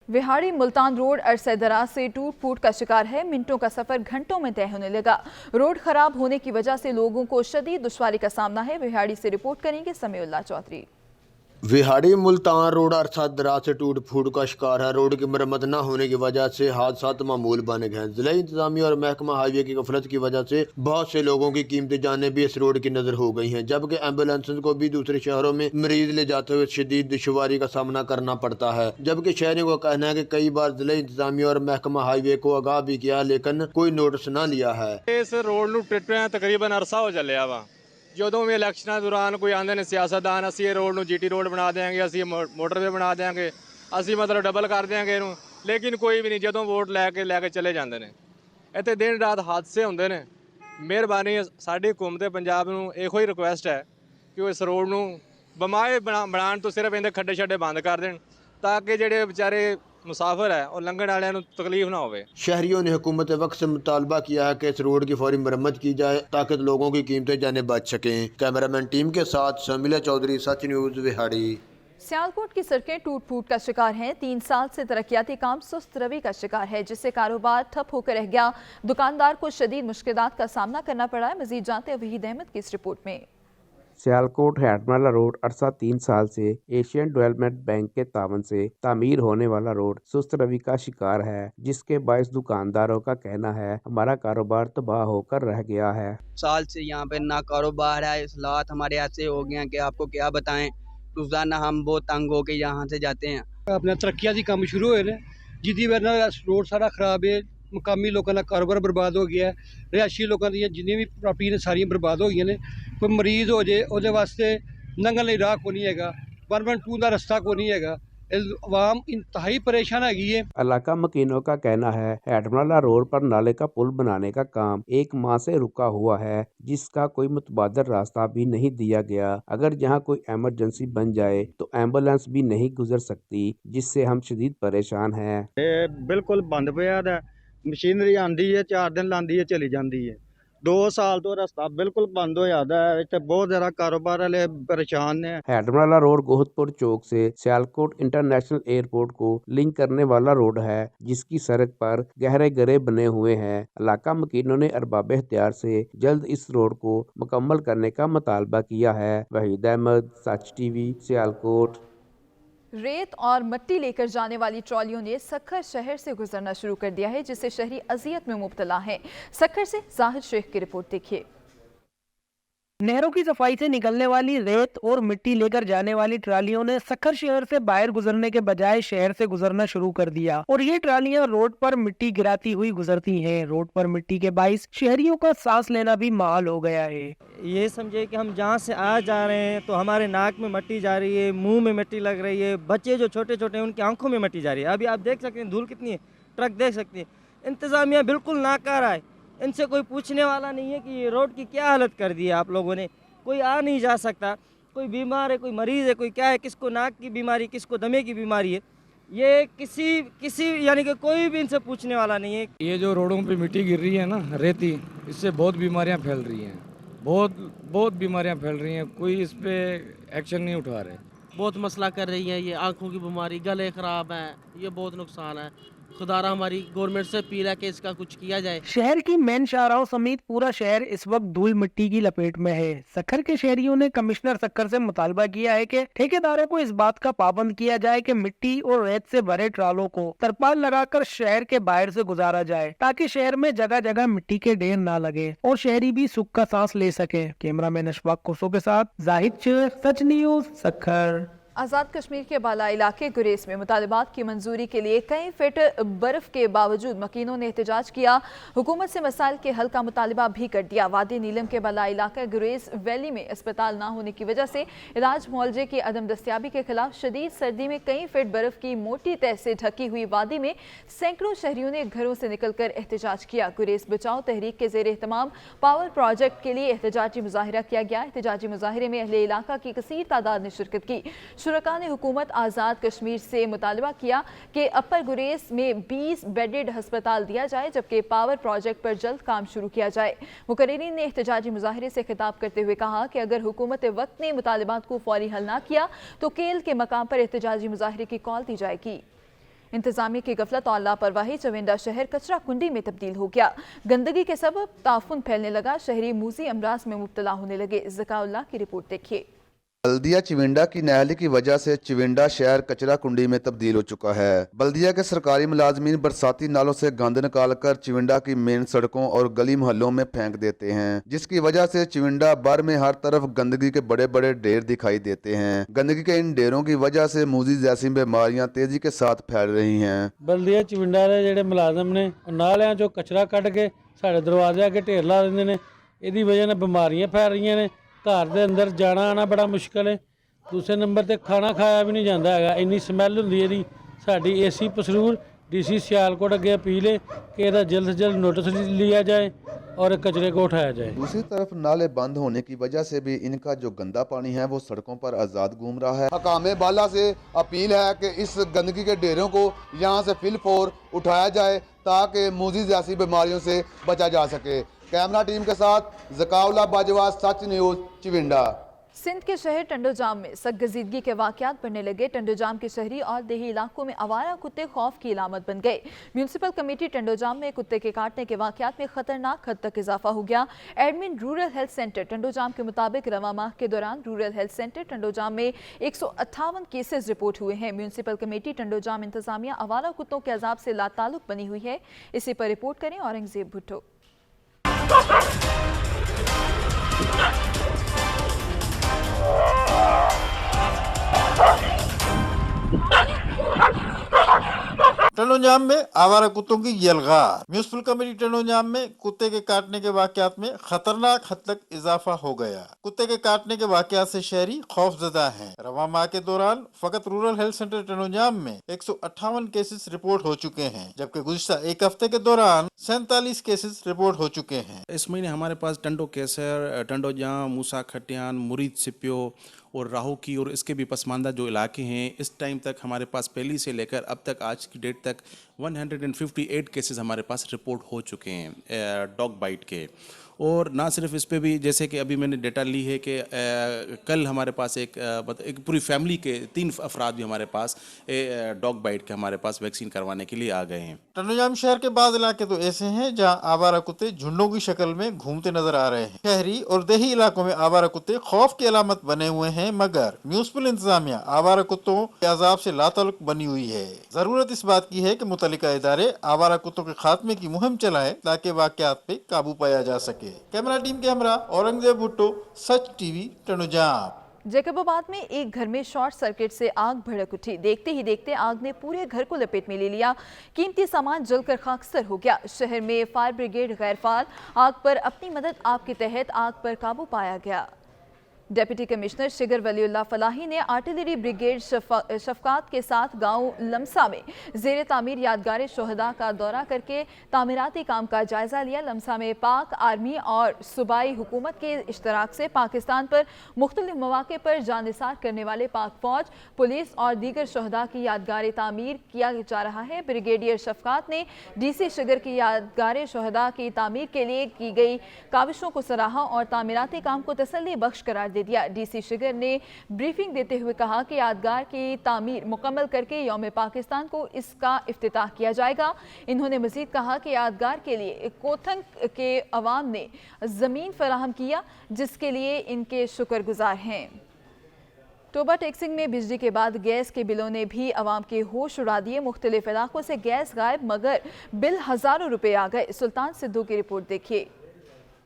Vehari Multan road अरसे दराज से टूट फूट का शिकार है। मिनटों का सफर घंटों में तय होने लगा। रोड खराब होने की वजह से लोगों को शदीद दुश्वारी का सामना है। विहाड़ी से रिपोर्ट करेंगे समीउल्लाह चौधरी। विहाड़ी मुल्तान रोड अरसा दराज से टूट फूट का शिकार है। रोड की मरम्मत न होने की वजह से हादसात मामूल बन गए हैं। जिला इंतजामिया और महकमा हाईवे की गफलत की वजह से बहुत से लोगों की कीमती जानें भी इस रोड की नजर हो गई हैं, जबकि एम्बुलेंस को भी दूसरे शहरों में मरीज ले जाते हुए शदीद दुश्वारी का सामना करना पड़ता है। जबकि शहरियों का कहना है कि कई बार जिला इंतजामिया और महकमा हाईवे को आगाह भी किया, लेकिन कोई नोटिस न लिया है। इस रोड ਨੂੰ ਟੁੱਟਿਆਂ ਤਕਰੀਬਨ ਅਰਸਾ ਹੋ ਚੱਲਿਆ ਵਾ। ਜਦੋਂ ਵੀ ਇਲੈਕਸ਼ਨਾਂ ਦੌਰਾਨ ਕੋਈ ਆਂਦੇ ਨੇ ਸਿਆਸਤਦਾਨ, ਅਸੀਂ ਇਹ ਰੋਡ ਨੂੰ ਜੀਟੀ ਰੋਡ ਬਣਾ ਦੇਾਂਗੇ, ਅਸੀਂ ਮੋਟਰਵੇ ਬਣਾ ਦੇਾਂਗੇ, ਅਸੀਂ ਮਤਲਬ ਡਬਲ ਕਰ ਦੇਾਂਗੇ ਇਹਨੂੰ, ਲੇਕਿਨ ਕੋਈ ਵੀ ਨਹੀਂ। ਜਦੋਂ ਵੋਟ ਲੈ ਕੇ ਚਲੇ ਜਾਂਦੇ ਨੇ। ਇੱਥੇ ਦਿਨ ਰਾਤ ਹਾਦਸੇ ਹੁੰਦੇ ਨੇ। ਮਿਹਰਬਾਨੀ ਸਾਡੀ ਹਕੂਮਤ ਪੰਜਾਬ ਨੂੰ ਇਹੋ ਹੀ ਰਿਕੁਐਸਟ ਹੈ ਕਿ ਉਹ ਇਸ ਰੋਡ ਨੂੰ ਬਮਾਏ ਬਣਾਉਣ ਤੋਂ ਸਿਰਫ ਇਹਦੇ ਖੱਡੇ ਛੱਡੇ ਬੰਦ ਕਰ ਦੇਣ, ਤਾਂ ਕਿ ਜਿਹੜੇ ਵਿਚਾਰੇ मुसाफिर है और लंघन वाले तकलीफ ना हो। शहरियों ने हुकूमत वक्त से मुतालबा किया है कि इस रोड की फौरी मरम्मत की जाए ताकि लोगों की कीमतें जाने बच सकें। कैमरामैन टीम के साथ समीउल्लाह चौधरी, सच न्यूज़, विहाड़ी। सियालकोट की सड़कें टूट फूट का शिकार हैं। 3 साल से तरक्याती काम सुस्त रवि का शिकार है, जिससे कारोबार ठप होकर रह गया। दुकानदार को शदीद मुश्किलात का सामना करना पड़ा है। मजीद जानते हैं वहीद अहमद की इस रिपोर्ट में। सियालकोट हैटमाला रोड अरसा 3 साल से एशियन डेवलपमेंट बैंक के तावन से तामीर होने वाला रोड सुस्त रवि का शिकार है, जिसके बायस दुकानदारों का कहना है हमारा कारोबार तबाह होकर रह गया है। साल से यहाँ पे ना कारोबार है, हालात हमारे ऐसे हो गए हैं कि आपको क्या बताएं। रोजाना हम बहुत तंग होकर यहाँ से जाते हैं। अपना तरक्याती काम शुरू हुए ने, जिदी वजह रोड सारा खराब है। मुकामी लोगों का कारोबार बर्बाद हो गया है। रिहायशी लोगों दी जिन्नी भी प्रॉपर्टी ने सारी बर्बाद हो गई ने। कोई मरीज हो जाए ਉਹਦੇ ਵਾਸਤੇ ਲੰਘਣ ਲਈ ਰਾਹ ਕੋਈ ਨਹੀਂ ਹੈਗਾ। 112 ਦਾ ਰਸਤਾ ਕੋਈ ਨਹੀਂ ਹੈਗਾ। आवाम इंतहाई परेशान है। इलाका मकीनों का कहना है हैटमाला रोड पर नाले का पुल बनाने का काम 1 माह से रुका हुआ है, जिसका कोई मुतबादल रास्ता भी नहीं दिया गया। अगर यहाँ कोई इमरजेंसी बन जाए तो एम्बुलेंस भी नहीं गुजर सकती, जिससे हम शदीद परेशान हैं। बिल्कुल बंद पिया, मशीनरी आंदी है 4 दिन लांदी है चली जाती है। 2 साल तो रास्ता बिल्कुल बंद हो जाता है। इतने बहुत ज्यादा कारोबार वाले परेशान है। हैटमाला रोड गोहतपुर चौक से सियालकोट इंटरनेशनल एयरपोर्ट को लिंक करने वाला रोड है, जिसकी सड़क पर गहरे गरे बने हुए हैं। इलाका मकीनों ने अरबाब इख्तियार से जल्द इस रोड को मुकम्मल करने का मुतालबा किया है। वहीद अहमद, सच टीवी, सियालकोट। रेत और मिट्टी लेकर जाने वाली ट्रॉलियों ने सक्खर शहर से गुजरना शुरू कर दिया है, जिससे शहरी अजियत में मुब्तला हैं। सक्खर से जाहिद शेख की रिपोर्ट देखिए। नहरों की सफाई से निकलने वाली रेत और मिट्टी लेकर जाने वाली ट्रालियों ने सक्खर शहर से बाहर गुजरने के बजाय शहर से गुजरना शुरू कर दिया और ये ट्रालियां रोड पर मिट्टी गिराती हुई गुजरती हैं। रोड पर मिट्टी के बाइस शहरियों का सांस लेना भी महाल हो गया है। ये समझे कि हम जहाँ से आ जा रहे हैं तो हमारे नाक में मिट्टी जा रही है, मुंह में मिट्टी लग रही है। बच्चे जो छोटे छोटे हैं उनकी आंखों में मिट्टी जा रही है। अभी आप देख सकते हैं धूल कितनी है, ट्रक देख सकते हैं। इंतजामिया बिल्कुल नाकारा है, इनसे कोई पूछने वाला नहीं है कि ये रोड की क्या हालत कर दी है आप लोगों ने। कोई आ नहीं जा सकता, कोई बीमार है, कोई मरीज़ है, कोई क्या है, किसको नाक की बीमारी, किसको दमे की बीमारी है, ये किसी यानी कि कोई भी इनसे पूछने वाला नहीं है। ये जो रोडों पे मिट्टी गिर रही है ना, रेती, इससे बहुत बीमारियां फैल रही हैं, बहुत बीमारियां फैल रही हैं। कोई इस पे एक्शन नहीं उठा रहे। बहुत मसला कर रही है। ये आँखों की बीमारी, गले ख़राब हैं, ये बहुत नुकसान है। खुदारा हमारी गवर्नमेंट से अपील है कि इसका कुछ किया जाए। शहर की मेन शाहराहों समेत पूरा शहर इस वक्त धूल मिट्टी की लपेट में है। सक्खर के शहरियों ने कमिश्नर सक्खर से मुतालबा किया है कि ठेकेदारों को इस बात का पाबंद किया जाए कि मिट्टी और रेत से भरे ट्रालों को तरपाल लगाकर शहर के बाहर से गुजारा जाए, ताकि शहर में जगह जगह मिट्टी के ढेर ना लगे और शहरी भी सुख का सांस ले सके। कैमरामैन अशफाक कोसो के साथ जाहिद शेख, सच न्यूज़, सक्खर। आज़ाद कश्मीर के बाला इलाके गुरेज में मुतालबात की मंजूरी के लिए कई फिट बर्फ के बावजूद मकीनों ने एहतजाज किया। हुकूमत से मसाइल के हल का मुतालबा भी कर दिया। वादी नीलम के बाला इलाका गुरेज वैली में अस्पताल ना होने की वजह से इलाज मुआवजे की अदम दस्तियाबी के खिलाफ शदीद सर्दी में कई फिट बर्फ की मोटी तह से ढकी हुई वादी में सैकड़ों शहरियों ने घरों से निकलकर एहतजाज किया। गुरेज बचाओ तहरीक के ज़ेर एहतमाम पावर प्रोजेक्ट के लिए एहतजाजी मुजाहिरा किया गया। एहतजाजी मुजाहिरे में अहले इलाका की कसीर तादाद ने शिरकत की। शुरका ने हुकूमत आज़ाद कश्मीर से मुतालबा किया कि अपर गुरेज में 20 बेडेड हस्पताल दिया जाए, जबकि पावर प्रोजेक्ट पर जल्द काम शुरू किया जाए। मुकर्रिरीन ने एहतजाजी मुजाहिरे से खिताब करते हुए कहा कि अगर हुकूमत वक्त ने मुतालबात को फौरी हल ना किया तो केल के मकाम पर एहतजाजी मुजाहिरे की कॉल दी जाएगी। इंतजामिया की गफलत और लापरवाही चविंडा शहर कचरा कुंडी में तब्दील हो गया। गंदगी के सबब ताफुन फैलने लगा, शहरी मूजी अमराज में मुब्तला होने लगे। ज़काउल्लाह की रिपोर्ट देखिए। बल्दिया चिविंडा की नाअहली की वजह से चिविंडा शहर कचरा कुंडी में तब्दील हो चुका है। बल्दिया के सरकारी मुलाजमीन बरसाती नालों से गंद निकाल कर चिविंडा की मेन सड़कों और गली मोहल्लों में फेंक देते हैं, जिसकी वजह से चिविंडा भर में हर तरफ गंदगी के बड़े बड़े ढेर दिखाई देते हैं। गंदगी के इन ढेरों की वजह से मूजी जैसी बीमारियां तेजी के साथ फैल रही हैं। बल्दिया चिविंडा के ਜਿਹੜੇ ਮੁਲਾਜ਼ਮ ਨੇ ਨਾਲਿਆਂ ਚੋਂ ਕਚਰਾ ਕੱਢ ਕੇ ਸਾਡੇ ਦਰਵਾਜ਼ੇ ਅੱਗੇ ਢੇਰ ਲਾ ਦਿੰਦੇ ਨੇ। ਇਹਦੀ ਵਜ੍ਹਾ ਨਾਲ ਬਿਮਾਰੀਆਂ ਫੈਲ ਰਹੀਆਂ ਨੇ। घर के अंदर जाना आना बड़ा मुश्किल है। दूसरे नंबर ते खाना खाया भी नहीं जाता है, इन्नी स्मैल होंदी है। साडी एसी पसरूर डीसी सियालकोट अगे अपील है कि इसदा जल्द से जल्द नोटिस लिया जाए और कचरे को उठाया जाए। दूसरी तरफ नाले बंद होने की वजह से भी इनका जो गंदा पानी है वो सड़कों पर आज़ाद घूम रहा है। हकामे बाला से अपील है कि इस गंदगी के ढेरों को यहाँ से फिलफौर उठाया जाए ताकि मूजी जैसी बीमारियों से बचा जा सके। कैमरा टीम के साथ ज़काउल्लाह बाजवा, सच न्यूज़, चिविंडा। सिंध के शहर टंडोजाम में सरगर्दगी के वाक़यात बढ़ने लगे। टंडोजाम के शहरी और देही इलाकों में आवारा कुत्ते खौफ की इलामत बन गए। म्यूनसिपल कमेटी टंडोजाम में कुत्ते के काटने के वाक़यात में खतरनाक हद तक इजाफा हो गया। Admin rural health centre Tando Jam के मुताबिक रवा माह के दौरान रूरल हेल्थ सेंटर टंडोजाम में 158 केसेस रिपोर्ट हुए हैं। म्यूनसिपल कमेटी टंडोजाम इंतजामिया आवारा कुत्तों के अजाब से लाताल्लुक बनी हुई है। इसी पर रिपोर्ट करें औरंगजेब भुट्टो। टंडोजाम में आवारा कुत्तों की यलगार। म्यूनसिपल कमेटी टंडोजाम में कुत्ते के काटने के वाकयात में खतरनाक हद तक इजाफा हो गया। कुत्ते के काटने के वाकयात से शहरी खौफजदा हैं। रवा माह के दौरान फकत रूरल हेल्थ सेंटर टंडोजाम में 158 केसेस रिपोर्ट हो चुके हैं, जबकि गुज़िश्ता एक हफ्ते के दौरान 47 केसेस रिपोर्ट हो चुके हैं। इस महीने हमारे पास टंडो केसर, टंडोजाम, मूसा खटियान, मुरीद सिपियो और राहू की और इसके भी पसमानदा जो इलाके हैं, इस टाइम तक हमारे पास पहली से लेकर अब तक आज की डेट तक 158 केसेस हमारे पास रिपोर्ट हो चुके हैं डॉग बाइट के। और ना सिर्फ इस पे भी, जैसे कि अभी मैंने डेटा ली है कि कल हमारे पास एक पूरी फैमिली के 3 अफराद भी हमारे पास डॉग बाइट के हमारे पास वैक्सीन करवाने के लिए आ गए हैं। टंडोजाम शहर के बाद इलाके तो ऐसे हैं जहां आवारा कुत्ते झुंडों की शक्ल में घूमते नजर आ रहे हैं। शहरी और देही इलाकों में आवारा कुत्ते खौफ की अलामत बने हुए हैं, मगर म्यूनसिपल इंतजामिया आवारा कुत्तों के अजाब से लाताल्लुक बनी हुई है। जरूरत इस बात की है कि मुतल्लिका इदारे आवारा कुत्तों के खात्मे की मुहिम चलाएं ताकि वाकयात पे काबू पाया जा सके। कैमरा टीम के हमरा औरंगजेब भुट्टो, सच टीवी, टंडोजाम। जैकबाबाद में एक घर में शॉर्ट सर्किट से आग भड़क उठी। देखते ही देखते आग ने पूरे घर को लपेट में ले लिया। कीमती सामान जलकर खाकसर हो गया। शहर में फायर ब्रिगेड गैर फाल। आग पर अपनी मदद आप के तहत आग पर काबू पाया गया। डेप्यूटी कमिश्नर शिगर वलीउल्लाह फलाही ने आर्टिलरी ब्रिगेड शफकात के साथ गांव लमसा में ज़ेर तामीर यादगार शोहदा का दौरा करके तामीराती काम का जायजा लिया। लमसा में पाक आर्मी और सूबाई हुकूमत के इश्तराक से पाकिस्तान पर मुख्तलिफ मौके पर जानिसार करने वाले पाक फौज, पुलिस और दीगर शोहदा की यादगार तामीर किया जा रहा है। ब्रिगेडियर शफकात ने DC शिगर की यादगार शोहदा की तामीर के लिए की गई काविशों को सराहा और तामीराती काम को तसल्ली बख्श करार दिया। DC शिगर ने ब्रीफिंग देते हुए कहा कि यादगार की तामीर मुकम्मल करके यौम पाकिस्तान को इसका इफ्तिताह किया जाएगा। इन्होंने मजीद कहा कि यादगार के लिए कोथंग के अवाम ने ज़मीन फराहम किया, जिसके लिए इनके शुक्रगुजार हैं। टोबा टैक्सिंग में बिजली के बाद गैस के बिलों ने भी अवाम के होश उड़ा दिए। मुख्तलिफ इलाकों से गैस गायब, मगर बिल हज़ारों रुपए आ गए। सुल्तान सिद्धू की रिपोर्ट देखिए।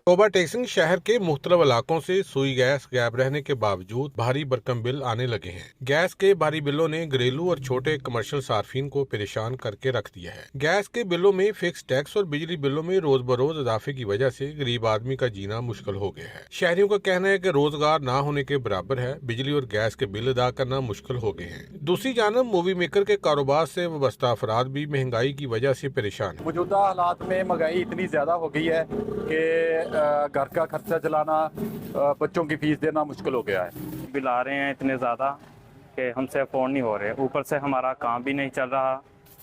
टोबा टैक्सिंग शहर के मुख्तलिफ इलाकों से सुई गैस गायब रहने के बावजूद भारी भरकम बिल आने लगे हैं। गैस के भारी बिलों ने घरेलू और छोटे कमर्शियल सार्फिन को परेशान करके रख दिया है। गैस के बिलों में फिक्स टैक्स और बिजली बिलों में रोज बरोज इजाफे की वजह से गरीब आदमी का जीना मुश्किल हो गया है। शहरियों का कहना है कि रोजगार ना होने के बराबर है, बिजली और गैस के बिल अदा करना मुश्किल हो गए हैं। दूसरी जानब मूवी मेकर के कारोबार से वाबस्ता अफराद भी महंगाई की वजह से परेशान है। मौजूदा हालात में महंगाई इतनी ज्यादा हो गई है कि घर का खर्चा चलाना, बच्चों की फीस देना मुश्किल हो गया है। बिल आ रहे हैं इतने ज़्यादा कि हमसे अफोर्ड नहीं हो रहे। ऊपर से हमारा काम भी नहीं चल रहा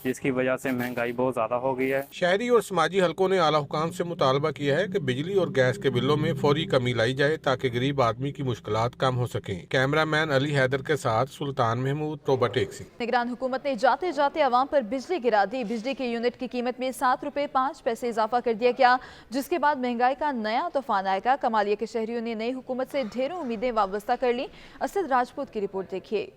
जिसकी वजह से महंगाई बहुत ज़्यादा हो गई है। शहरी और समाजी हलकों ने आला हुकाम से मुतालबा किया है कि बिजली और गैस के बिलों में फौरी कमी लाई जाए ताकि गरीब आदमी की मुश्किलात कम हो सकें। कैमरामैन अली हैदर के साथ सुल्तान महमूद, तोबा टैक्सी। निगरान हुकूमत ने जाते जाते आवाम पर बिजली गिरा दी। बिजली के यूनिट की कीमत में 7 रुपए 5 पैसे इजाफा कर दिया गया, जिसके बाद महंगाई का नया तूफान आएगा। कमालिया के शहरियों ने नई हुकूमत से ढेरों उम्मीदें वाबस्ता कर ली। असद राजपूत की रिपोर्ट देखिए।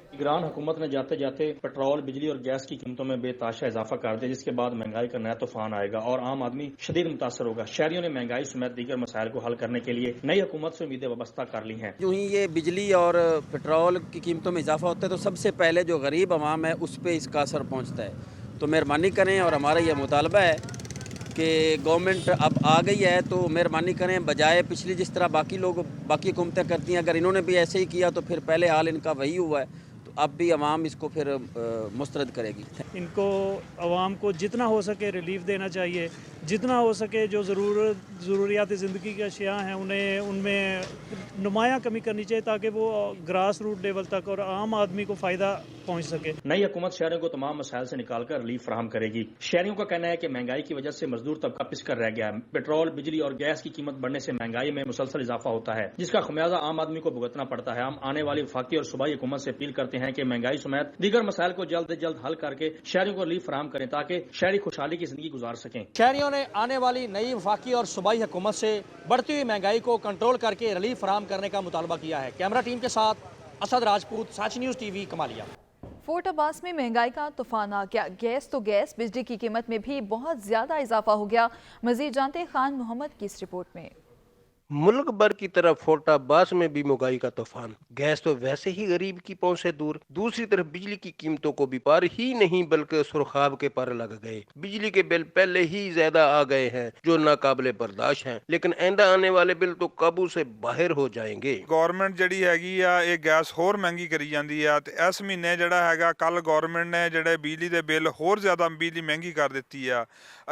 निगरान हुकूमत ने जाते जाते पेट्रोल, बिजली और गैस की कीमतों में बेताशा इजाफा कर दिया, जिसके बाद महंगाई का नया तूफान आएगा और आम आदमी शदीद मुतासर होगा। शहरियों ने महंगाई समेत दीगर मसाइल को हल करने के लिए नई हुकूमत से उम्मीदें वाबस्ता कर ली हैं। यूं ही ये बिजली और पेट्रोल की कीमतों में इजाफा होता है तो सबसे पहले जो गरीब आवाम है उस पर इसका असर पहुँचता है। तो मेहरबानी करें, और हमारा ये मुतालबा है कि गवर्नमेंट अब आ गई है तो मेहरबानी करें, बजाय पिछली जिस तरह बाकी हुकूमतें करती हैं, अगर इन्होंने भी ऐसे ही किया तो फिर पहले हाल इनका वही हुआ है, अब भी अवाम इसको फिर मुस्तरद करेगी। इनको अवाम को जितना हो सके रिलीफ देना चाहिए, जितना हो सके जो ज़रूरियात ज़िंदगी की अशिया हैं उनमें नुमायाँ कमी करनी चाहिए ताकि वो ग्रास रूट लेवल तक और आम आदमी को फ़ायदा पहुँच सके। नई हुकूमत शहरियों को तमाम मसाइल से निकाल कर रिलीफ फराहम करेगी। शहरियों का कहना है कि महंगाई की वजह से मजदूर तबका पिछकर रह गया है। पेट्रोल, बिजली और गैस की कीमत बढ़ने से महंगाई में मुसलसल इजाफा होता है, जिसका खमियाजा आम आदमी को भुगतना पड़ता है। हम आने वाली वफाकी और सूबाई हुकूमत से अपील करते हैं कि महंगाई समेत दीगर मसाइल को जल्द से जल्द हल करके शहरियों को रिलीफ फराहम करें ताकि शहरी खुशहाली की जिंदगी गुजार सकें। शहरियों ने आने वाली नई वफाकी और सूबाई हुकूमत से बढ़ती हुई महंगाई को कंट्रोल करके रिलीफ फराहम करने का मुतालबा किया है। कैमरा टीम के साथ असद राजपूत, सच news TV, Kamalia. Fort Abbas में महंगाई का तूफान आ गया। गैस तो गैस, बिजली की कीमत में भी बहुत ज्यादा इजाफा हो गया। मजीद जानते खान मोहम्मद की इस रिपोर्ट में। मुल्क भर की तरफ फोर्ट अब्बास में भी महंगाई का तूफान। गैस तो वैसे ही गरीब की पहुंच से दूर, दूसरी तरफ बिजली की कीमतों को भी पार ही नहीं बल्कि सुरखाब के पर लग गए। बिजली के बिल पहले ही ज्यादा आ गए हैं जो नाकाबिले बर्दाश्त हैं, लेकिन आइंदा आने वाले बिल तो काबू से बाहर हो जाएंगे। गवर्नमेंट ਜਿਹੜੀ ਹੈਗੀ ਆ ਇਹ ਗੈਸ ਹੋਰ ਮਹਿੰਗੀ ਕਰੀ ਜਾਂਦੀ ਆ ਤੇ ਇਸ ਮਹੀਨੇ ਜਿਹੜਾ ਹੈਗਾ ਕੱਲ ਗਵਰਨਮੈਂਟ ਨੇ ਜਿਹੜੇ ਬਿਜਲੀ ਦੇ ਬਿੱਲ ਹੋਰ ਜ਼ਿਆਦਾ ਬਿਜਲੀ ਮਹਿੰਗੀ ਕਰ ਦਿੱਤੀ ਆ।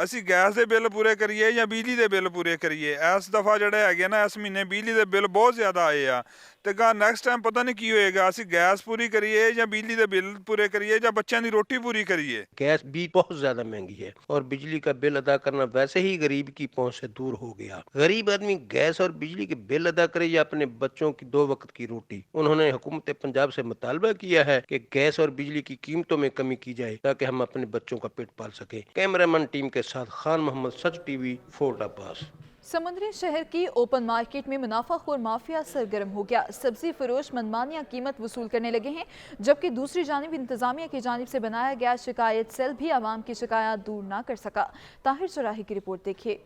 ਅਸੀਂ ਗੈਸ ਦੇ ਬਿੱਲ ਪੂਰੇ ਕਰੀਏ ਜਾਂ ਬਿਜਲੀ ਦੇ ਬਿੱਲ ਪੂਰੇ ਕਰੀਏ, ਇਸ ਦਫਾ ਜਿਹੜੇ ਹੈਗੇ ਨਾ ਇਸ ਮਹੀਨੇ ਬਿਜਲੀ ਦੇ ਬਿੱਲ ਬਹੁਤ ਜ਼ਿਆਦਾ ਆਏ ਆ ਤੇ ਗਾ ਨੈਕਸਟ ਟਾਈਮ ਪਤਾ ਨਹੀਂ ਕੀ ਹੋਏਗਾ। ਅਸੀਂ ਗੈਸ ਪੂਰੀ ਕਰੀਏ ਜਾਂ ਬਿਜਲੀ ਦੇ ਬਿੱਲ ਪੂਰੇ ਕਰੀਏ ਜਾਂ ਬੱਚਿਆਂ ਦੀ ਰੋਟੀ ਪੂਰੀ करिए। गैस भी बहुत ज्यादा महंगी है और बिजली का बिल अदा करना वैसे ही गरीब की पहुंच से दूर हो गया। गरीब आदमी गैस और बिजली के बिल अदा करे या अपने बच्चों की 2 वक्त की रोटी। उन्होंने हुकूमत पंजाब से मुतालबा किया है कि गैस और बिजली की कीमतों में कमी की जाए ताकि हम अपने बच्चों का पेट पाल सके। कैमरामैन टीम के साथ खान मोहम्मद, सच टीवी, फोर्ट अब्बास। समुद्री शहर की ओपन मार्केट में मुनाफाखोर माफिया सरगर्म हो गया। सब्जी फरोश मनमानिया कीमत वसूल करने लगे हैं, जबकि दूसरी जानिब इंतजामिया की जानिब से बनाया गया शिकायत सेल भी आवाम की शिकायत दूर ना कर सका। ताहिर चौराही की रिपोर्ट देखिए।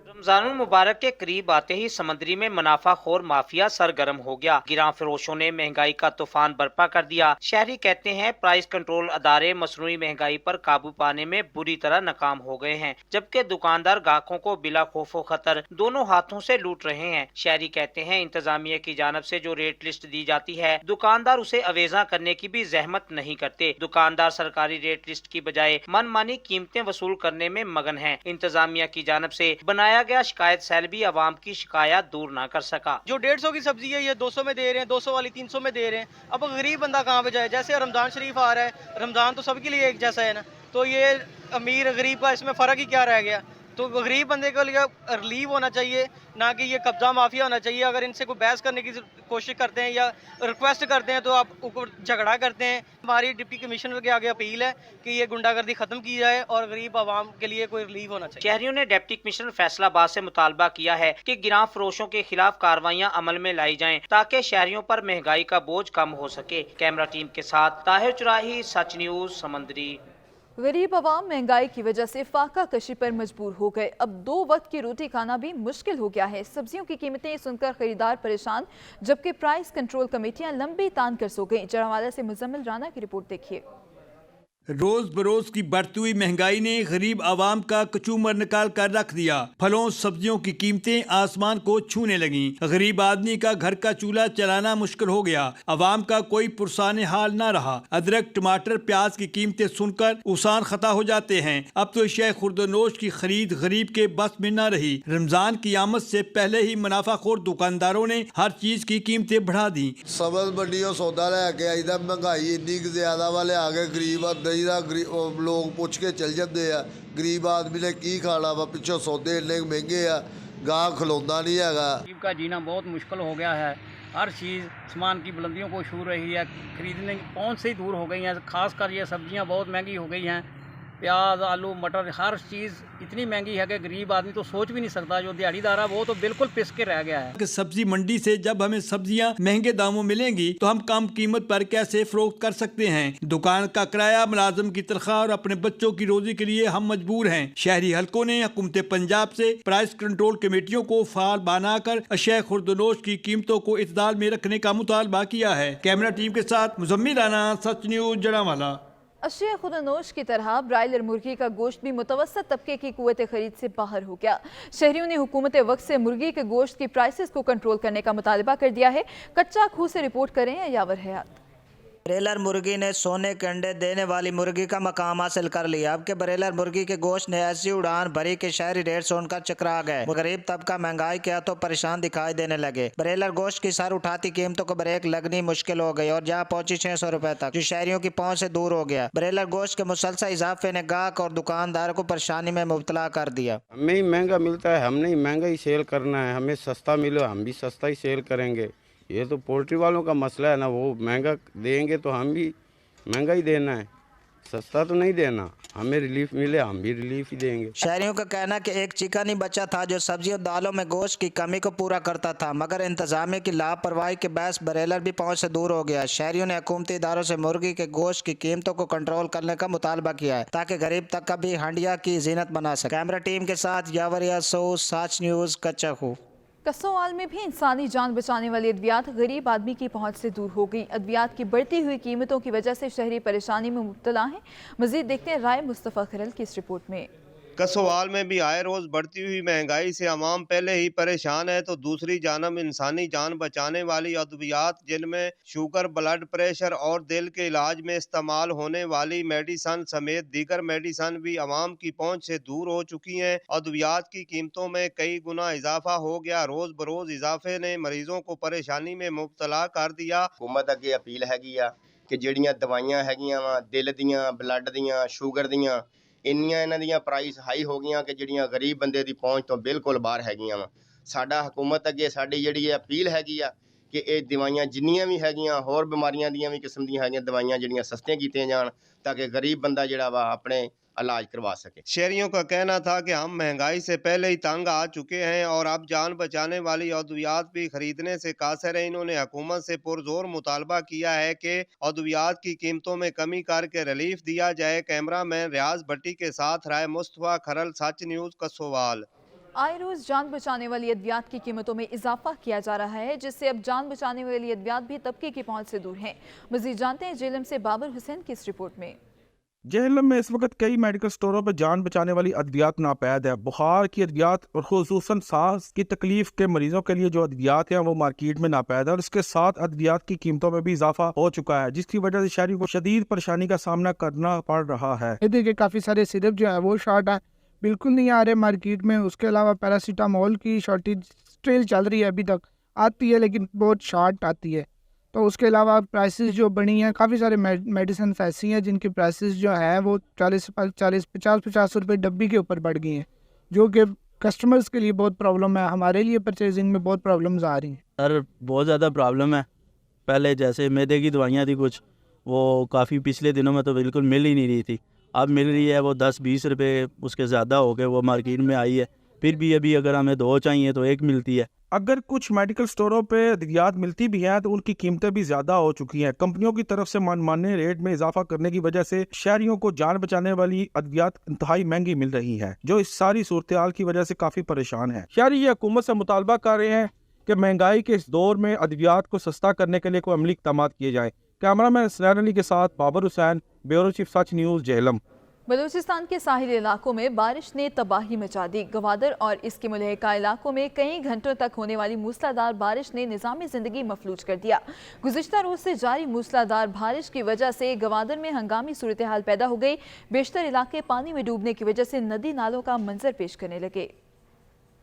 रमजानुल मुबारक के करीब आते ही समंदरी में मुनाफाखोर माफिया सरगर्म हो गया। गिरां फरोशों ने महंगाई का तूफान बर्पा कर दिया। शहरी कहते हैं प्राइस कंट्रोल अदारे मसनूई महंगाई पर काबू पाने में बुरी तरह नाकाम हो गए हैं, जबकि दुकानदार ग्राहकों को बिला खौफो खतर दोनों हाथों से लूट रहे हैं। शहरी कहते हैं इंतजामिया की जानब से जो रेट लिस्ट दी जाती है दुकानदार उसे अवेजा करने की भी जहमत नहीं करते। दुकानदार सरकारी रेट लिस्ट की बजाय मनमानी कीमतें वसूल करने में मगन है। इंतजामिया की जानब से बनाया गया शिकायत सेल भी आवाम की शिकायत दूर ना कर सका। जो 150 की सब्जी है ये 200 में दे रहे हैं, 200 वाली 300 में दे रहे हैं। अब गरीब बंदा कहाँ पे जाए? जैसे रमजान शरीफ आ रहा है, रमजान तो सबके लिए एक जैसा है ना, तो ये अमीर गरीब का इसमें फ़र्क ही क्या रह गया? तो गरीब बंदे के लिए रिलीव होना चाहिए, ना कि ये कब्जा माफिया होना चाहिए। अगर इनसे कोई बहस करने की कोशिश करते हैं या रिक्वेस्ट करते हैं तो आप ऊपर झगड़ा करते हैं। हमारी डिप्टी कमिश्नर के आगे अपील है कि ये गुंडागर्दी खत्म की जाए और गरीब आवाम के लिए कोई रिलीव होना चाहिए। शहरियों ने डिप्टी कमिश्नर फैसलाबाद से मुतालबा किया है कि गिरां फरोशों के खिलाफ कार्रवाइयां अमल में लाई जाएं ताकि शहरियों पर महंगाई का बोझ कम हो सके। कैमरा टीम के साथ ताहिर चौराही, सच न्यूज़, समंदरी। गरीब आवाम महंगाई की वजह से फाका कशी पर मजबूर हो गए। अब 2 वक्त की रोटी खाना भी मुश्किल हो गया है। सब्जियों की कीमतें सुनकर खरीदार परेशान, जबकि प्राइस कंट्रोल कमेटियां लंबी तान कर सो गईं। जरावाला से मुजम्मिल राना की रिपोर्ट देखिए। रोज बरोज की बढ़ती हुई महंगाई ने गरीब आवाम का कचूमर निकाल कर रख दिया। फलों सब्जियों की कीमतें आसमान को छूने लगी। गरीब आदमी का घर का चूल्हा चलाना मुश्किल हो गया। आवाम का कोई पुरसाने हाल ना रहा। अदरक, टमाटर, प्याज की कीमतें सुनकर उसान खता हो जाते हैं। अब तो शेख खुर्दनोश की खरीद गरीब के बस में न रही। रमजान की आमद से पहले ही मुनाफाखोर दुकानदारों ने हर चीज की कीमतें बढ़ा दी। सब्ज मंडियों सौदा लेके आई, महंगाई इन्नी ज्यादा वाले आ गए, गरीब ਜਾਈਦਾ, ਲੋਕ ਪੁੱਛ ਕੇ ਚੱਲ ਜਾਂਦੇ ਆ। ਗਰੀਬ ਆਦਮੀ ਨੇ ਕੀ ਖਾਣਾ ਵਾ, ਪਿੱਛੋਂ ਸੌਦੇ ਇੰਨੇ ਮਹਿੰਗੇ ਆ, ਗਾਹ ਖਲੋਂਦਾ नहीं हैगा। गरीब का जीना बहुत मुश्किल हो गया है। हर चीज़ सामान की बुलंदियों को छू रही है, खरीदने की पहुंच से ही दूर हो गई हैं। खासकर ये सब्जियां बहुत महंगी हो गई हैं, प्याज, आलू, मटर, हर चीज़ इतनी महंगी है कि गरीब आदमी तो सोच भी नहीं सकता। जो दिहाड़ीदार है वो तो बिल्कुल पिस के रह गया है कि सब्जी मंडी से जब हमें सब्जियां महंगे दामों मिलेंगी तो हम कम कीमत पर कैसे फरोख्त कर सकते हैं। दुकान का किराया, मुलाजिम की तनख्वाह और अपने बच्चों की रोजी के लिए हम मजबूर हैं। शहरी हलकों ने हुकूमत पंजाब से प्राइस कंट्रोल कमेटियों को फाल बनाकर अशय खुर्दनोश की कीमतों को इत्दाल में रखने का मुतालबा किया है। कैमरा टीम के साथ मुजम्मिल राना, सच न्यूज, जड़ावाला। अशय खुर्दनोश की तरह ब्रायलर मुर्गी का गोश्त भी मुतवस्सत तबके की कुव्वत खरीद से बाहर हो गया। शहरियों ने हुकूमत वक्त से मुर्गी के गोश्त की प्राइसेस को कंट्रोल करने का मुतालबा कर दिया है। कच्चा खूह से रिपोर्ट करें यावर हयात। ब्रेलर मुर्गी ने सोने के अंडे देने वाली मुर्गी का मकाम हासिल कर लिया। अब के ब्रेलर मुर्गी के गोश्त ने ऐसी उड़ान भरी कि शहरी रेट सुनकर चकरा गए। गरीब तबका महंगाई के हाथों परेशान दिखाई देने लगे। ब्रेलर गोश्त की सर उठाती कीमतों को ब्रेक लगनी मुश्किल हो गई और जहां पहुंची 600 रुपए तक, जो शहरियों की पहुंच से दूर हो गया। ब्रेलर गोश्त के मुसलसल इजाफे ने गाहक और दुकानदार को परेशानी में मुब्तला कर दिया। हमें ही महंगा मिलता है, हमने ही महंगा ही सेल करना है। हमें सस्ता मिले, हम भी सस्ता ही सेल करेंगे। ये तो पोल्ट्री वालों का मसला है ना, वो महंगा देंगे तो हम भी महंगा ही देना है, सस्ता तो नहीं देना। हमें रिलीफ मिले, हम भी रिलीफ ही देंगे। शहरियों का कहना कि एक चिकन ही बचा था जो सब्जी और दालों में गोश्त की कमी को पूरा करता था, मगर इंतजामिया की लापरवाही के बायस ब्रेलर भी पहुंच से दूर हो गया। शहरियों ने हुकूमती इदारों से मुर्गी के गोश्त की कीमतों को कंट्रोल करने का मुतालबा किया है ताकि गरीब तक का भी हंडिया की जीनत बना सके। कैमरा टीम के साथ यावरिया सो, साच न्यूज, कच्चा खूह। कसोवाल में भी इंसानी जान बचाने वाली अद्वियात गरीब आदमी की पहुंच से दूर हो गई। अद्वियात की बढ़ती हुई कीमतों की वजह से शहरी परेशानी में मुब्तला हैं। मजीद देखते हैं राय मुस्तफ़ा खिरल की इस रिपोर्ट में। कसोवाल में भी आए रोज बढ़ती हुई महंगाई से आवाम पहले ही परेशान है तो दूसरी जानब इंसानी जान बचाने वाली अद्वियात जिनमें शुगर, ब्लड प्रेशर और दिल के इलाज में इस्तेमाल होने वाली मेडिसन समेत दीगर मेडिसन भी आवाम की पहुंच से दूर हो चुकी हैं। अद्वियात की कीमतों में कई गुना इजाफा हो गया। रोज बरोज इजाफे ने मरीजों को परेशानी में मुब्तला कर दिया। हुकूमत अगे अपील हैगी आ कि ਜਿਹੜੀਆਂ ਦਵਾਈਆਂ ਹੈਗੀਆਂ ਵਾ ਦਿਲ ਦੀਆਂ, ਬਲੱਡ ਦੀਆਂ, ਸ਼ੂਗਰ ਦੀਆਂ, ਇੰਨੀਆਂ ਇਹਨਾਂ ਦੀਆਂ ਪ੍ਰਾਈਸ ਹਾਈ ਹੋ ਗਈਆਂ ਕਿ ਜਿਹੜੀਆਂ ਗਰੀਬ ਬੰਦੇ ਦੀ ਪਹੁੰਚ ਤੋਂ ਬਿਲਕੁਲ ਬਾਹਰ ਹੈਗੀਆਂ ਵਾ। ਸਾਡਾ ਹਕੂਮਤ ਅੱਗੇ ਸਾਡੀ ਜਿਹੜੀ ਅਪੀਲ ਹੈਗੀ ਆ ਕਿ ਇਹ ਦਵਾਈਆਂ ਜਿੰਨੀਆਂ ਵੀ ਹੈਗੀਆਂ ਹੋਰ ਬਿਮਾਰੀਆਂ ਦੀਆਂ ਵੀ ਕਿਸਮ ਦੀਆਂ ਹੈਗੀਆਂ ਦਵਾਈਆਂ ਜਿਹੜੀਆਂ ਸਸਤੀਆਂ ਕੀਤੀਆਂ ਜਾਣ ਤਾਂ ਕਿ ਗਰੀਬ ਬੰਦਾ ਜਿਹੜਾ ਵਾ ਆਪਣੇ इलाज करवा सके। शहरियों का कहना था कि हम महंगाई से पहले ही तंग आ चुके हैं और अब जान बचाने वाली अद्वियात भी खरीदने से कासिर है। इन्होंने हुकूमत से पुरजोर मुतालबा किया है कि अद्वियात की कीमतों में कमी करके रिलीफ दिया जाए। कैमरामैन रियाज भट्टी के साथ राय मुस्तफ़ा खरल, सच न्यूज, कसोवाल। आए रोज जान बचाने वाली अद्वियात की कीमतों में इजाफा किया जा रहा है, जिससे अब जान बचाने वाली अद्वियात भी तबके की पहुंच से दूर हैं। मजीद जानते हैं जेलम से बाबर हुसैन की इस रिपोर्ट में। जेहलम में इस वक्त कई मेडिकल स्टोरों पर जान बचाने वाली अद्वियात नापैद है। बुखार की अद्वियात और खुसूसन सांस की तकलीफ के मरीजों के लिए जो अद्वियात हैं वो मार्केट में नापैद है और इसके साथ अद्वियात की कीमतों में भी इजाफा हो चुका है, जिसकी वजह से शहरी को शदीद परेशानी का सामना करना पड़ रहा है। देखिए काफ़ी सारे सिरप जो है वो शॉर्ट है, बिल्कुल नहीं आ रहे मार्केट में। उसके अलावा पैरासीटामोल की शॉर्टेज स्टिल चल रही है, अभी तक आती है लेकिन बहुत शॉर्ट आती है। तो उसके अलावा प्राइसेस जो बढ़ी हैं, काफ़ी सारे मेडिसिन ऐसी हैं जिनकी प्राइसेस जो है वो 50 रुपये डब्बी के ऊपर बढ़ गई हैं, जो कि कस्टमर्स के लिए बहुत प्रॉब्लम है। हमारे लिए परचेजिंग में बहुत प्रॉब्लम्स आ रही हैं। सर बहुत ज़्यादा प्रॉब्लम है। पहले जैसे मैदे की दवाइयाँ थी कुछ, वो काफ़ी पिछले दिनों में तो बिल्कुल मिल ही नहीं रही थी, अब मिल रही है। वो 10-20 रुपये उसके ज़्यादा हो गए, वो मार्केट में आई है। फिर भी अभी अगर हमें 2 चाहिए तो 1 मिलती है। अगर कुछ मेडिकल स्टोरों पे अद्वियात मिलती भी हैं तो उनकी कीमतें भी ज़्यादा हो चुकी हैं। कंपनियों की तरफ से मनमाने रेट में इजाफा करने की वजह से शहरियों को जान बचाने वाली अद्वियात इंतहाई महंगी मिल रही है, जो इस सारी सूरत-ए-हाल की वजह से काफ़ी परेशान है। शहरी ये हुकूमत से मुतालबा कर रहे हैं कि महंगाई के इस दौर में अद्वियात को सस्ता करने के लिए कोई अमली इक़दाम किए जाएँ। कैमरामैन सनैर अली के साथ बाबर हुसैन, ब्यूरो चीफ, सच न्यूज़, जेहलम। बलूचिस्तान के साहिल इलाकों में बारिश ने तबाही मचा दी। गवादर और इसके मुलहका इलाकों में कई घंटों तक होने वाली मूसलाधार बारिश ने निज़ामी ज़िंदगी मफलूज कर दिया। गुज़िश्ता रोज़ से जारी मूसलाधार बारिश की वजह से गवादर में हंगामी सूरत हाल पैदा हो गई। बेशतर इलाके पानी में डूबने की वजह से नदी नालों का मंजर पेश करने लगे।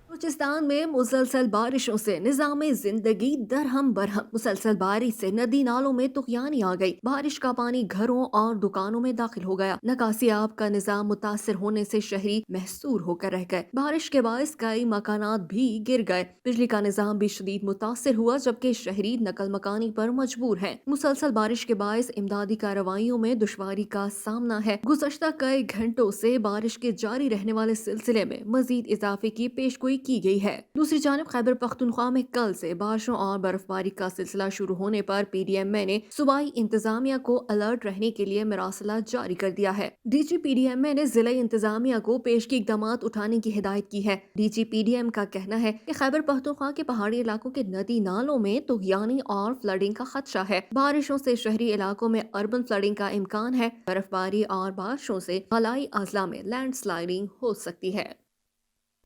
बलूचिस्तान में मुसलसल बारिशों से निज़ामे जिंदगी दरहम बरहम। मुसलसल बारिश से नदी नालों में तुग़यानी आ गई। बारिश का पानी घरों और दुकानों में दाखिल हो गया। निकासी आब का निज़ाम मुतासिर होने से शहरी महसूर होकर रह गए। बारिश के बायस कई मकानात भी गिर गए। बिजली का निज़ाम भी शदीद मुतासिर हुआ, जबकि शहरी नकल मकानी पर मजबूर हैं। मुसलसल बारिश के बायस इमदादी कार्रवाइयों में दुश्वारी का सामना है। गुज़श्ता कई घंटों से बारिश के जारी रहने वाले सिलसिले में मजीद इजाफे की पेशगोई की गई है। दूसरी जानब खैबर पख्तूनख्वा में कल से बारिशों और बर्फबारी का सिलसिला शुरू होने पर PDMA ने सूबाई इंतजामिया को अलर्ट रहने के लिए मरासला जारी कर दिया है। DG PDMA ने जिला इंतजामिया को पेशगी इक़दामात उठाने की हिदायत की है। DG PDM का कहना है कि खैबर पख्तूनख्वा के पहाड़ी इलाकों के नदी नालों में तुग़यानी और फ्लडिंग का खदशा है। बारिशों से शहरी इलाकों में अर्बन फ्लडिंग का इम्कान है। बर्फबारी और बारिशों से खलाई अजला में लैंडस्लाइडिंग हो सकती है।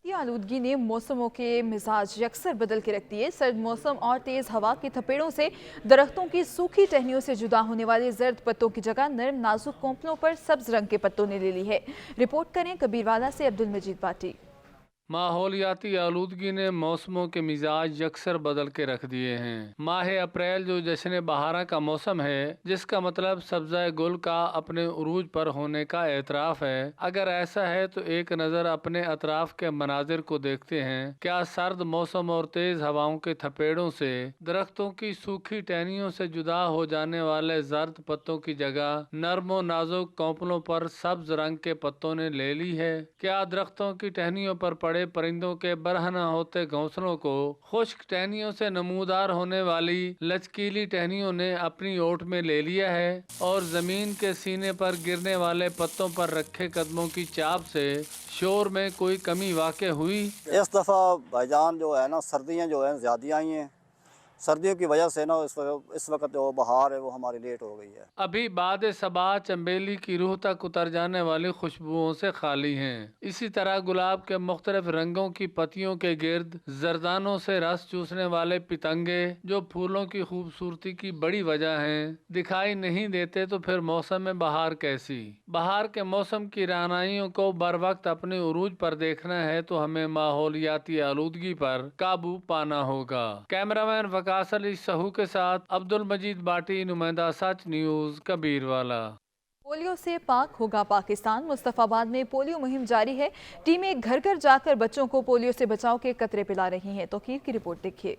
आलूदगी ने मौसमों के मिजाज यकसर बदल के रख दिए। सर्द मौसम और तेज हवा की थपेड़ों से दरख्तों की सूखी टहनियों से जुदा होने वाले जर्द पत्तों की जगह नरम नाजुक कोंपलों पर सब्ज रंग के पत्तों ने ले ली है। रिपोर्ट करें कबीरवाला से अब्दुल मजीद बाटी। माहौलियाती आलूदगी ने मौसमों के मिजाज यकसर बदल के रख दिए हैं। माह अप्रैल जो जश्न बहारा का मौसम है, जिसका मतलब सब्ज़ा गुल का अपने उरूज पर होने का एतराफ़ है। अगर ऐसा है तो एक नज़र अपने अतराफ के मनाजिर को देखते हैं। क्या सर्द मौसम और तेज़ हवाओं के थपेड़ों से दरख्तों की सूखी टहनियों से जुदा हो जाने वाले जर्द पत्तों की जगह नरम व नाजुक कोंपलों पर सब्ज रंग के पत्तों ने ले ली है? क्या दरख्तों की टहनियों पर पड़े परिंदों के बरहना होते घोंसलों को खुश्क टहनियों से नमूदार होने वाली लचकीली टहनियों ने अपनी ओट में ले लिया है और जमीन के सीने पर गिरने वाले पत्तों पर रखे कदमों की चाप से शोर में कोई कमी वाक़ई हुई? इस दफ़ा भाईजान जो है ना, सर्दियाँ जो है ज़्यादा आई हैं। सर्दियों की वजह से ना इस वक्त जो बहार है वो हमारी लेट हो गई है। अभी बाद सबा चंबेली की रूह तक उतर जाने वाली खुशबुओं से खाली हैं। इसी तरह गुलाब के मुख्तलिफ रंगों की पत्तियों के गिर्द जरदानों से रस चूसने वाले पितंगे, जो फूलों की खूबसूरती की बड़ी वजह हैं, दिखाई नहीं देते। तो फिर मौसम में बहार कैसी? बहार के मौसम की रानाइयों को बर वक्त अपने उरूज पर देखना है तो हमें माहौलियाती आलूदगी पर काबू पाना होगा। कैमरामैन वकास अली सहू के साथ अब्दुल मजीद बाटी, नुमाइंदा सच न्यूज़, कबीरवाला। पोलियो से पाक होगा पाकिस्तान। मुस्तफाबाद में पोलियो मुहिम जारी है। टीमें घर घर जाकर बच्चों को पोलियो से बचाव के कतरे पिला रही हैं। तौकीर की रिपोर्ट देखिए।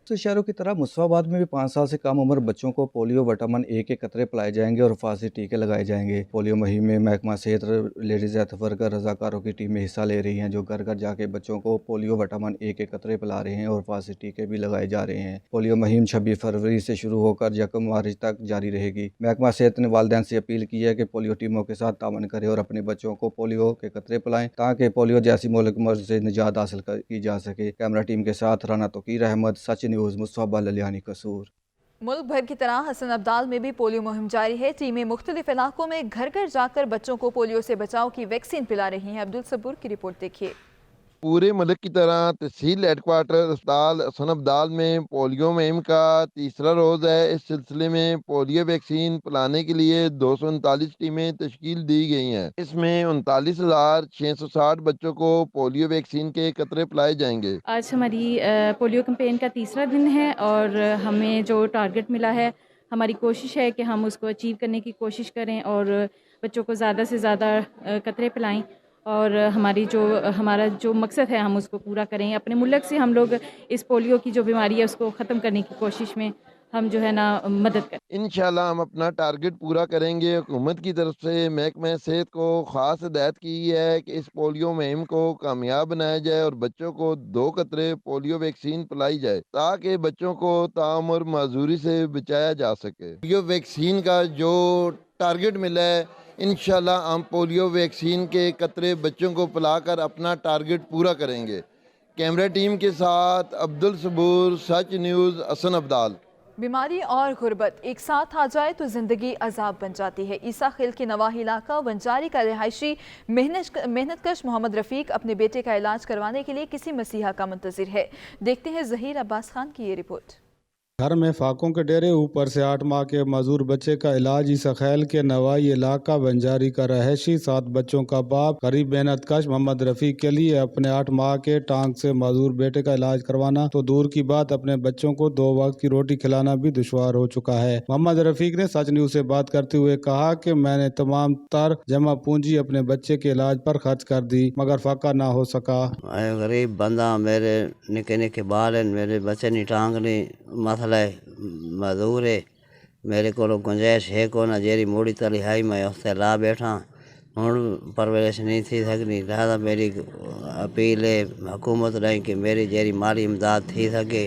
तो शहरों की तरह मुस्तफाबाद में भी 5 साल से कम उम्र बच्चों को पोलियो विटामिन ए के कतरे पिलाए जाएंगे और हिफाजती टीके लगाए जाएंगे। पोलियो मुहिम में महकमा सेहत, लेडीज़ हेल्थ वर्कर, रजाकारों की टीमें हिस्सा ले रही हैं, जो घर घर जाके बच्चों को पोलियो विटामिन ए के कतरे पिला रहे हैं और हिफाजती टीके भी लगाए जा रहे हैं। पोलियो मुहिम 26 फरवरी से शुरू होकर 1 मार्च तक जारी रहेगी। महकमा सेहत ने वालिदैन से अपील की है कि पोलियो टीमों के साथ तावन करें और अपने बच्चों को पोलियो के कतरे पिलाएं, ताकि पोलियो जैसी मौलिक मर्ज से निजात हासिल की जा सके। कैमरा टीम के साथ राना तौकीर अहमद, सच न्यूज़, मुस्तफाबाद लियानी कसूर। मुल्क भर की तरह हसन अब्दाल में भी पोलियो मुहिम जारी है। टीमें मुख्तलिफ इलाकों में घर घर जाकर बच्चों को पोलियो से बचाव की वैक्सीन पिला रही हैं। अब्दुल सबूर की रिपोर्ट देखिए। पूरे मुल्क की तरह तहसील हेडक्वार्टर अस्पताल हसन अब्दाल में पोलियो मुहिम का तीसरा रोज़ है। इस सिलसिले में पोलियो वैक्सीन पिलाने के लिए 239 टीमें तश्कील दी गई हैं। इसमें 39,660 बच्चों को पोलियो वैक्सीन के कतरे पिलाए जाएंगे। आज हमारी पोलियो कैंपेन का तीसरा दिन है और हमें जो टारगेट मिला है, हमारी कोशिश है कि हम उसको अचीव करने की कोशिश करें और बच्चों को ज़्यादा से ज़्यादा कतरे पिलाएं और हमारा जो मकसद है हम उसको पूरा करें। अपने मुल्क से हम लोग इस पोलियो की जो बीमारी है उसको ख़त्म करने की कोशिश में हम जो है ना मदद करें। इंशाल्लाह हम अपना टारगेट पूरा करेंगे। हुकूमत की तरफ से महकमा सेहत को ख़ास हिदायत की है कि इस पोलियो मुहिम को कामयाब बनाया जाए और बच्चों को 2 कतरे पोलियो वैक्सीन पिलाई जाए, ताकि बच्चों को ताउम्र माजूरी से बचाया जा सके। पोलियो वैक्सीन का जो टारगेट मिला है, इंशाल्लाह हम पोलियो वैक्सीन के कतरे बच्चों को पिलाकर अपना टारगेट पूरा करेंगे। कैमरा टीम के साथ अब्दुल सबूर, सच न्यूज़, हसन अब्दाल। बीमारी और गुर्बत एक साथ आ जाए तो जिंदगी अजाब बन जाती है। ईसा खिल के नवाही इलाका वंजारी का रिहायशी मेहनतकश मोहम्मद रफ़ीक अपने बेटे का इलाज करवाने के लिए किसी मसीहा का मुंतज़िर है। देखते हैं ज़हीर अब्बास खान की ये रिपोर्ट। घर में फाकों के डेरे, ऊपर से 8 माह के मजदूर बच्चे का इलाज। ईसाखैल के नवाई इलाका बंजारी का रहायशी 7 बच्चों का बाप गरीब मेहनत कश मोहम्मद रफीक के लिए अपने 8 माह के टांग से मजदूर बेटे का इलाज करवाना तो दूर की बात, अपने बच्चों को 2 वक्त की रोटी खिलाना भी दुश्वार हो चुका है। मोहम्मद रफीक ने सच न्यूज से बात करते हुए कहा कि मैंने तमाम तर जमा पूंजी अपने बच्चे के इलाज पर खर्च कर दी, मगर फाका ना हो सका। मैं गरीब बंदा, मेरे निके निके बाल हैं, मेरे बच्चे नहीं टांग नहीं, मसला है मजदूर है, मेरे को गुंजाइश है को ना जेरी मोड़ी तली है, मैं उससे ला बैठा हूँ, परवरिश नहीं थी सकनी। लिहाजा मेरी अपील है हुकूमत रही कि मेरी जेरी माली इमदाद थी सके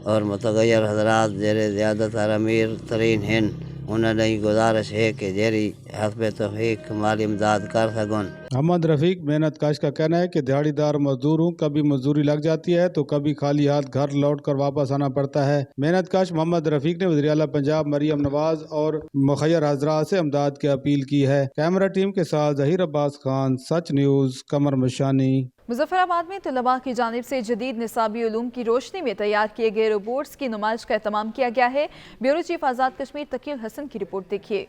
और मुतगैर हजरात जेरे ज़्यादातर अमीर तरीन हैं उन्होंने गुजारिश है कि जेरी हस्ब तौफीक माली इमदाद कर सकूँ। मोहम्मद रफीक मेहनत काश का कहना है कि दिहाड़ीदार मजदूर हूँ, कभी मजदूरी लग जाती है तो कभी खाली हाथ घर लौट कर वापस आना पड़ता है। मेहनत काश मोहम्मद रफीक ने वज़ीर आला पंजाब मरियम नवाज और मुखैर हजरात से इमदाद की अपील की है। कैमरा टीम के साथ जहीर अब्बास खान, सच न्यूज़, कमर मशानी। मुजफ्फराबाद में तलबा की जानिब से जदीद निसाबी उलूम की रोशनी में तैयार किए गए रोबोट्स की नुमाइश का एहतमाम किया गया है। ब्यूरो चीफ आज़ाद कश्मीर तकील हसन की रिपोर्ट देखिए।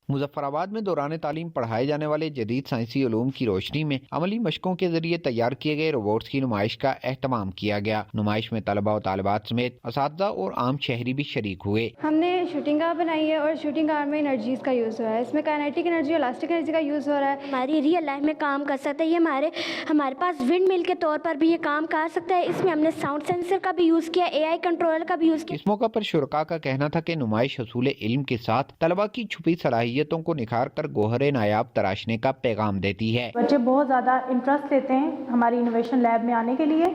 मुजफ्फराबाद में दौरान तालीम पढ़ाए जाने वाले जदीद साइंसी उलूम की रोशनी में अमली मशकों के जरिए तैयार किए गए रोबोट्स की नुमाइश का एहतमाम किया गया। नुमाइश में तलबा और तालिबात समेत असातिज़ा और आम शहरी भी शरीक हुए। हमने शूटिंग आर्म बनाई है और शूटिंग आर्म में एनर्जीज का यूज़ हो रहा है, इसमें काइनेटिक एनर्जी और इलास्टिक एनर्जी का यूज़ हो रहा है। हमारी रियल लाइफ में काम कर सकता है, ये हमारे पास विंड मिल के तौर पर भी ये काम कर सकता है। इसमें हमने साउंड सेंसर का भी यूज़ किया, AI कंट्रोलर का भी यूज़ किया। इस मौका पर शुरका का कहना था कि नुमाइश हसूल इल्म के साथ तलबा की छुपी सलाहियतों को निखार कर गोहरे नायाब तराशने का पैगाम देती है। बच्चे बहुत ज़्यादा इंटरेस्ट लेते हैं हमारी इनोवेशन लैब में आने के लिए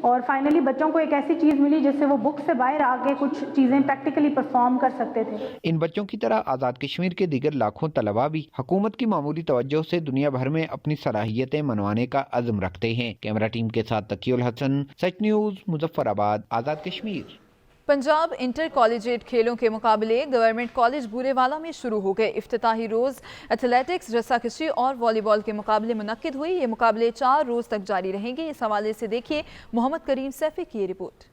और फाइनली बच्चों को एक ऐसी चीज़ मिली जिससे वो बुक से बाहर आके कुछ चीज़ें प्रैक्टिकली परफॉर्म कर सकते थे। इन बच्चों की तरह आज़ाद कश्मीर के दीगर लाखों तलबा भी हुकूमत की मामूली तवज्जो से दुनिया भर में अपनी सलाहियतें मनवाने का अज़्म रखते हैं। कैमरा टीम के साथ तकीउल हसन, सच news, Muzaffarabad, Azad Kashmir. Punjab inter collegiate खेलों के मुकाबले गवर्नमेंट कॉलेज बूरेवाला में शुरू हो गए। इफ्तिताही रोज़ एथलेटिक्स, रस्साकशी और वॉलीबॉल के मुकाबले मुनक्किद हुए। ये मुकाबले 4 रोज़ तक जारी रहेंगे। इस हवाले से देखिए मोहम्मद करीम सैफी की report.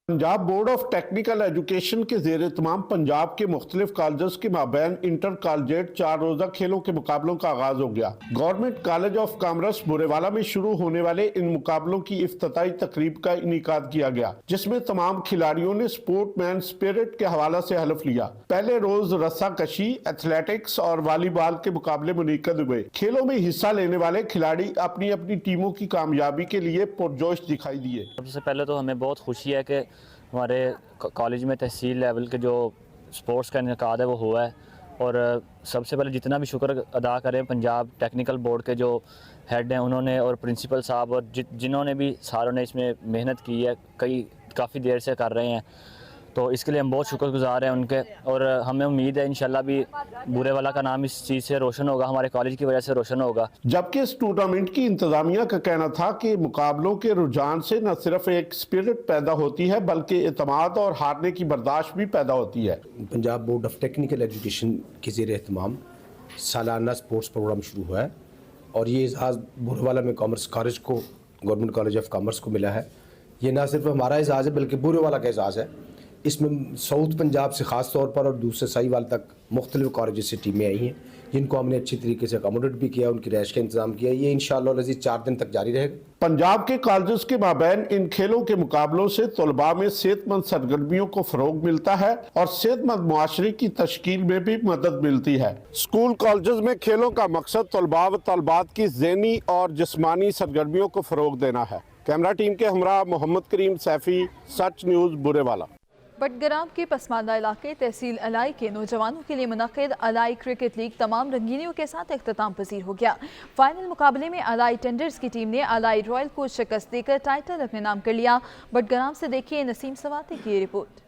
Punjab board of technical education के ज़ेर तमाम पंजाब के मुख्तलिफ कॉलेज के माबैन इंटर कॉलेजिएट 4 रोज़ा खेलों के मुकाबलों का आगाज हो गया। Government college of commerce Burewala में शुरू होने वाले इन मुकाबलों की इफ्तिताई तकरीब का इनेकाद किया गया, जिसमें तमाम खिलाड़ियों ने स्पोर्टमैन स्पिरिट के हवाला से हलफ लिया। पहले रोज रस्साकशी, एथलेटिक्स और वॉलीबॉल के मुकाबले मुनक्किद हुए। खेलों में हिस्सा लेने वाले खिलाड़ी अपनी अपनी टीमों की कामयाबी के लिए पुरजोश दिखाई दिए। सबसे पहले तो हमें बहुत खुशी है कि हमारे कॉलेज में तहसील लेवल के जो स्पोर्ट्स का इनेकाद है वो हुआ है और सबसे पहले जितना भी शुक्र अदा करें पंजाब टेक्निकल बोर्ड के जो हेड हैं उन्होंने और प्रिंसिपल साहब और जिन्होंने भी सारों ने इसमें मेहनत की है, काफ़ी देर से कर रहे हैं, तो इसके लिए हम बहुत शुक्रगुजार हैं उनके और हमें उम्मीद है इंशाल्लाह भी बूरेवाला का नाम इस चीज़ से रोशन होगा, हमारे कॉलेज की वजह से रोशन होगा। जबकि इस टूर्नामेंट की इंतजामिया का कहना था कि मुकाबलों के रुझान से न सिर्फ एक स्पिरिट पैदा होती है बल्कि एतमाद और हारने की बर्दाश्त भी पैदा होती है। Punjab board of technical education के ज़ेर एहतमाम सालाना स्पोर्ट्स प्रोग्राम शुरू हुआ है और ये एजाज़ बूरेवाला में कॉमर्स कॉलेज को, गवर्नमेंट कॉलेज ऑफ कॉमर्स को मिला है। ये न सिर्फ हमारा एजाज़ है बल्कि बूरेवाला का एजाज़ है। इसमें साउथ पंजाब से ख़ास तौर पर और दूसरे साहिवाल तक मुख्तलिफ कॉलेज से टीमें आई हैं जिनको हमने अच्छी तरीके से अकोमोडेट भी किया, उनकी रैश का इंतजाम किया। ये इंशाअल्लाह अज़ीज़ 4 दिन तक जारी रहेगा। पंजाब के कॉलेज के माबैन इन खेलों के मुकाबलों से तलबा में सेहतमंद सरगर्मियों को फ़रोग मिलता है और सेहतमंद मुआशरे की तश्कील में भी मदद मिलती है। स्कूल कॉलेज में खेलों का मकसद तलबा व तलबात की ज़हनी और जिस्मानी सरगर्मियों को फ़रोग देना है। कैमरा टीम के हमरा मोहम्मद करीम सैफी, सच न्यूज़, बुरेवाला। बटग्राम के पसमानदा इलाके तहसील अलाई के नौजवानों के लिए मुनक्किद अलाई क्रिकेट लीग तमाम रंगीनियों के साथ इख्तिताम पसीर हो गया। फाइनल मुकाबले में अलाई टेंडर्स की टीम ने अलाई रॉयल को शिकस्त देकर टाइटल अपने नाम कर लिया। बटग्राम से देखिए नसीम सवाती की रिपोर्ट।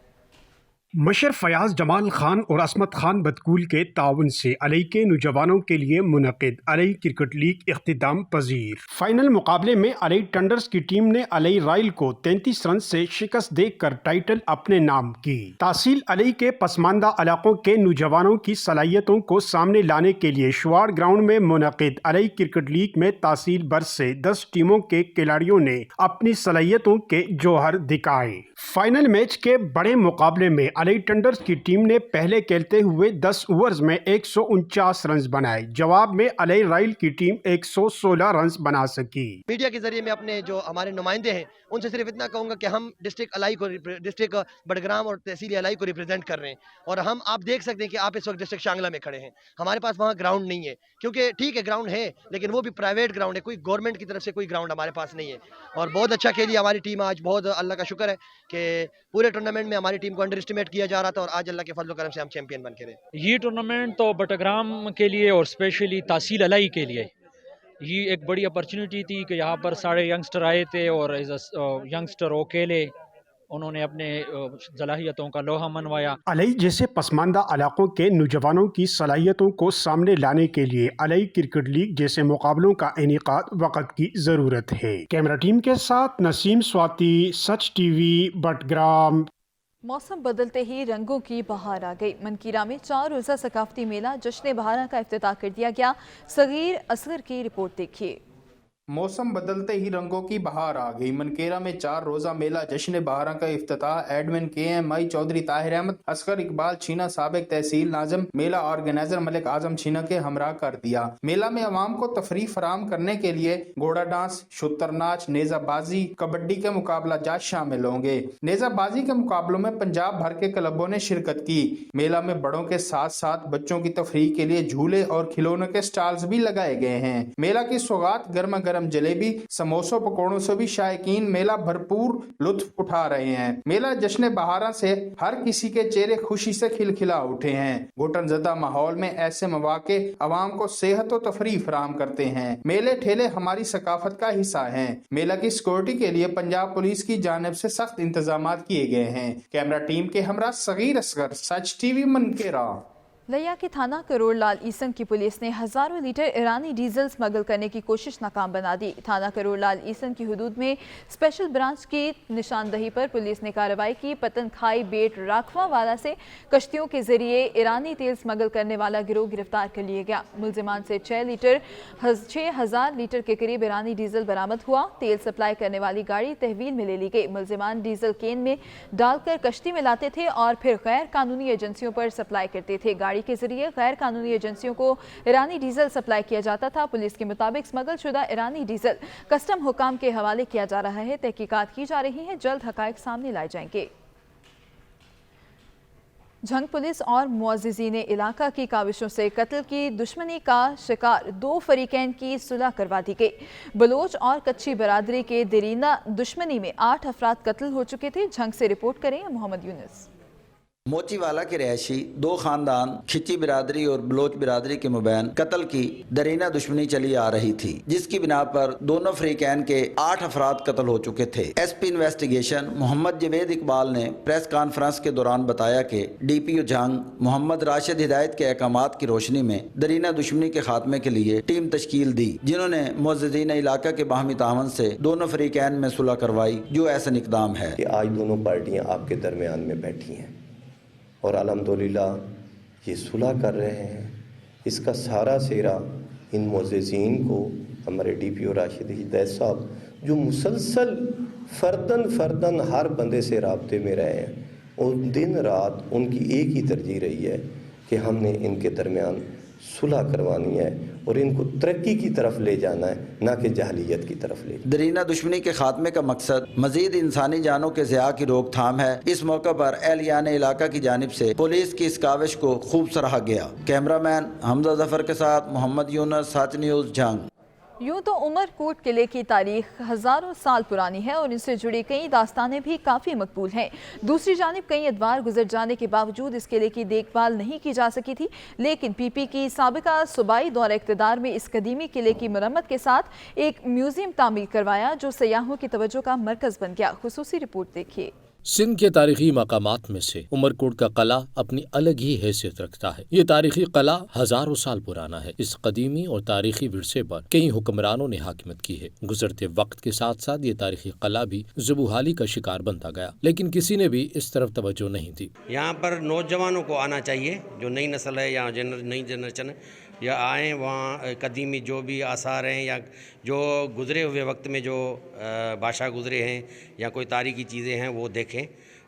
مشرف فیاض جمال خان اور عصمت خان بتکول کے تعاون سے علئی کے نوجوانوں کے لیے منعقد علئی کرکٹ لیگ اختتام پذیر۔ فائنل مقابلے میں علئی ٹنڈرز کی ٹیم نے علئی رائل کو 33 رن سے شکست دے کر ٹائٹل اپنے نام کی۔ تحصیل علئی کے پسماندہ علاقوں کے نوجوانوں کی صلاحیتوں کو سامنے لانے کے لیے شواڑ گراؤنڈ میں منعقد علئی کرکٹ لیگ میں تحصیل بھر سے 10 ٹیموں کے کھلاڑیوں نے اپنی صلاحیتوں کے جوہر دکھائے۔ فائنل میچ کے بڑے مقابلے میں علئی ٹنڈرز کی ٹیم نے پہلے کھیلتے ہوئے 10 اوورز میں 149 رنز بنائے، جواب میں علئی رائل کی ٹیم 116 رنز بنا سکی۔ میڈیا کے ذریعے میں اپنے جو ہمارے نمائندے ہیں ان سے صرف اتنا کہوں گا کہ ہم ڈسٹرکٹ بڑگرام اور تحصیل علئی کو ریپرزینٹ کر رہے ہیں، اور آپ دیکھ سکتے ہیں کہ آپ اس وقت ڈسٹرکٹ شانگلہ میں کھڑے ہیں۔ ہمارے پاس وہاں گراؤنڈ نہیں ہے، کیونکہ ٹھیک ہے گراؤنڈ ہے لیکن وہ بھی پرائیویٹ گراؤنڈ ہے، کوئی گورنمنٹ کی طرف سے کوئی گراؤنڈ ہمارے پاس نہیں ہے۔ اور بہت اچھا کھیلی ہماری ٹیم آج، بہت اللہ کا شکر ہے کہ پورے ٹورنامنٹ میں ہماری ٹیم کو انڈر اسٹیمیٹ کیا جا رہا تھا اور آج اللہ کے فضل و کرم سے ہم چیمپئن بن کے رہے۔ یہ ٹورنامنٹ تو بٹگرام کے لیے اور اسپیشلی تحصیل علئی کے لیے یہ ایک بڑی اپرچونٹی تھی کہ یہاں پر سارے ینگسٹر آئے تھے اور ینگسٹر اکیلے انہوں نے اپنے صلاحیتوں کا لوہا منوایا۔ علئی جیسے پسماندہ علاقوں کے نوجوانوں کی صلاحیتوں کو سامنے لانے کے لیے علئی کرکٹ لیگ جیسے مقابلوں کا انعقاد وقت کی ضرورت ہے۔ کیمرہ ٹیم کے ساتھ نسیم سواتی، سچ ٹی وی، بٹگرام۔ موسم بدلتے ہی رنگوں کی بہار آ گئی۔ منکیرہ میں 4 روزہ ثقافتی میلہ جشن بہارہ کا افتتاح کر دیا گیا۔ صغیر اصغر کی رپورٹ دیکھیے۔ موسم بدلتے ہی رنگوں کی بہار آ گئی۔ منکیرہ میں 4 روزہ میلہ جشن بہارہ کا افتتاح ایڈمن KMI چودھری طاہر احمد، اصغر اقبال چھینا سابق تحصیل ناظم، میلہ آرگنائزر ملک اعظم چھینا کے ہمراہ کر دیا۔ میلہ میں عوام کو تفریح فراہم کرنے کے لیے گھوڑا ڈانس، شتر ناچ، نیزہ بازی، کبڈی کے مقابلہ جات شامل ہوں گے۔ نیزہ بازی کے مقابلوں میں پنجاب بھر کے کلبوں نے شرکت کی۔ میلہ میں بڑوں کے ساتھ ساتھ بچوں کی تفریح کے لیے جھولے اور کھلونوں کے سٹالز بھی لگائے گئے ہیں۔ میلہ کی سوغات گرما گرم جلیبی، سموسوں پکوڑوں سے بھی شائقین میلہ بھرپور لطف اٹھا رہے ہیں۔ میلہ جشن بہارہ سے ہر کسی کے چہرے خوشی سے کھلکھلا اٹھے ہیں۔ گھٹن زدہ ماحول میں ایسے مواقع عوام کو صحت و تفریح فراہم کرتے ہیں۔ میلے ٹھیلے ہماری ثقافت کا حصہ ہیں۔ میلہ کی سیکورٹی کے لیے پنجاب پولیس کی جانب سے سخت انتظامات کیے گئے ہیں۔ کیمرہ ٹیم کے ہمراہ صغیر اصغر، سچ ٹی وی، منکیرہ۔ لیا کے تھانہ کروڑ لال عیسن کی پولیس نے ہزاروں لیٹر ایرانی ڈیزل سمگل کرنے کی کوشش ناکام بنا دی۔ تھانہ کروڑ لال عیسن کی حدود میں اسپیشل برانچ کی نشاندہی پر پولیس نے کارروائی کی۔ پتن کھائی بیٹ راکھواں والا سے کشتیوں کے ذریعے ایرانی تیل سمگل کرنے والا گروہ گرفتار کر لیا گیا۔ ملزمان سے 6,000 لیٹر کے قریب ایرانی ڈیزل برآمد ہوا۔ تیل سپلائی کرنے والی گاڑی تحویل میں لے لی گئی۔ ملزمان ڈیزل کین میں ڈال کر کشتی میں لاتے تھے اور پھر غیر قانونی ایجنسیوں پر سپلائی کرتے تھے۔ گاڑی کے ذریعے غیر قانونی ایجنسیوں کو ایرانی ڈیزل سپلائی کیا جاتا تھا۔ پولیس کے مطابق سمگل شدہ ایرانی ڈیزل کسٹم حکام کے حوالے کیا جا رہا ہے۔ تحقیقات کی جا رہی ہیں، جلد حقائق سامنے لائے جائیں گے۔ جھنگ پولیس اور معززین علاقہ کی کاوشوں سے قتل کی دشمنی کا شکار 2 فریقین کی صلح کروا دی گئی۔ بلوچ اور کچھی برادری کے دیرینہ دشمنی میں 8 افراد قتل ہو چکے تھے۔ جھنگ سے رپورٹ کریں محمد یونس۔ موچی والا کے رہائشی 2 خاندان کھچی برادری اور بلوچ برادری کے مابین قتل کی درینہ دشمنی چلی آ رہی تھی، جس کی بنا پر دونوں فریقین کے 8 افراد قتل ہو چکے تھے۔ SP انویسٹیگیشن محمد جوید اقبال نے پریس کانفرنس کے دوران بتایا کہ DPO جھنگ محمد راشد ہدایت کے احکامات کی روشنی میں درینہ دشمنی کے خاتمے کے لیے ٹیم تشکیل دی، جنہوں نے معززین علاقہ کے باہمی تعاون سے دونوں فریقین میں صلح کروائی، جو احسن اقدام ہے۔ آج دونوں پارٹیاں آپ کے درمیان میں بیٹھی ہیں اور الحمدللہ یہ صلح کر رہے ہیں۔ اس کا سارا سہرا ان معززین کو ہمارے DPO راشد ہدایت صاحب جو مسلسل فردن ہر بندے سے رابطے میں رہے ہیں، اور دن رات ان کی ایک ہی ترجیح رہی ہے کہ ہم نے ان کے درمیان صلح کروانی ہے اور ان کو ترقی کی طرف لے جانا ہے، نہ کہ جہلیت کی طرف لے۔ درینہ دشمنی کے خاتمے کا مقصد مزید انسانی جانوں کے ضیاع کی روک تھام ہے۔ اس موقع پر اہلیان علاقہ کی جانب سے پولیس کی اس کاوش کو خوب سراہا گیا۔ کیمرہ مین حمزہ ظفر کے ساتھ محمد یونس، سچ نیوز، جھنگ۔ یوں تو عمر کوٹ قلعے کی تاریخ ہزاروں سال پرانی ہے اور ان سے جڑی کئی داستانیں بھی کافی مقبول ہیں۔ دوسری جانب کئی ادوار گزر جانے کے باوجود اس قلعے کی دیکھ بھال نہیں کی جا سکی تھی، لیکن PP کی سابقہ صوبائی دور اقتدار میں اس قدیمی قلعے کی مرمت کے ساتھ ایک میوزیم تعمیر کروایا جو سیاحوں کی توجہ کا مرکز بن گیا۔ خصوصی رپورٹ دیکھیے۔ سندھ کے تاریخی مقامات میں سے عمرکوٹ کا قلعہ اپنی الگ ہی حیثیت رکھتا ہے۔ یہ تاریخی قلعہ ہزاروں سال پرانا ہے۔ اس قدیمی اور تاریخی ورثے پر کئی حکمرانوں نے حاکمیت کی ہے۔ گزرتے وقت کے ساتھ ساتھ یہ تاریخی قلعہ بھی زبوحالی کا شکار بنتا گیا، لیکن کسی نے بھی اس طرف توجہ نہیں دی۔ یہاں پر نوجوانوں کو آنا چاہیے، جو نئی نسل ہے یا نئی جنریشن ہے، یا آئیں وہاں قدیمی جو بھی آثار ہیں یا جو گزرے ہوئے وقت میں جو بادشاہ گزرے ہیں یا کوئی تاریخی چیزیں ہیں وہ دیکھیں،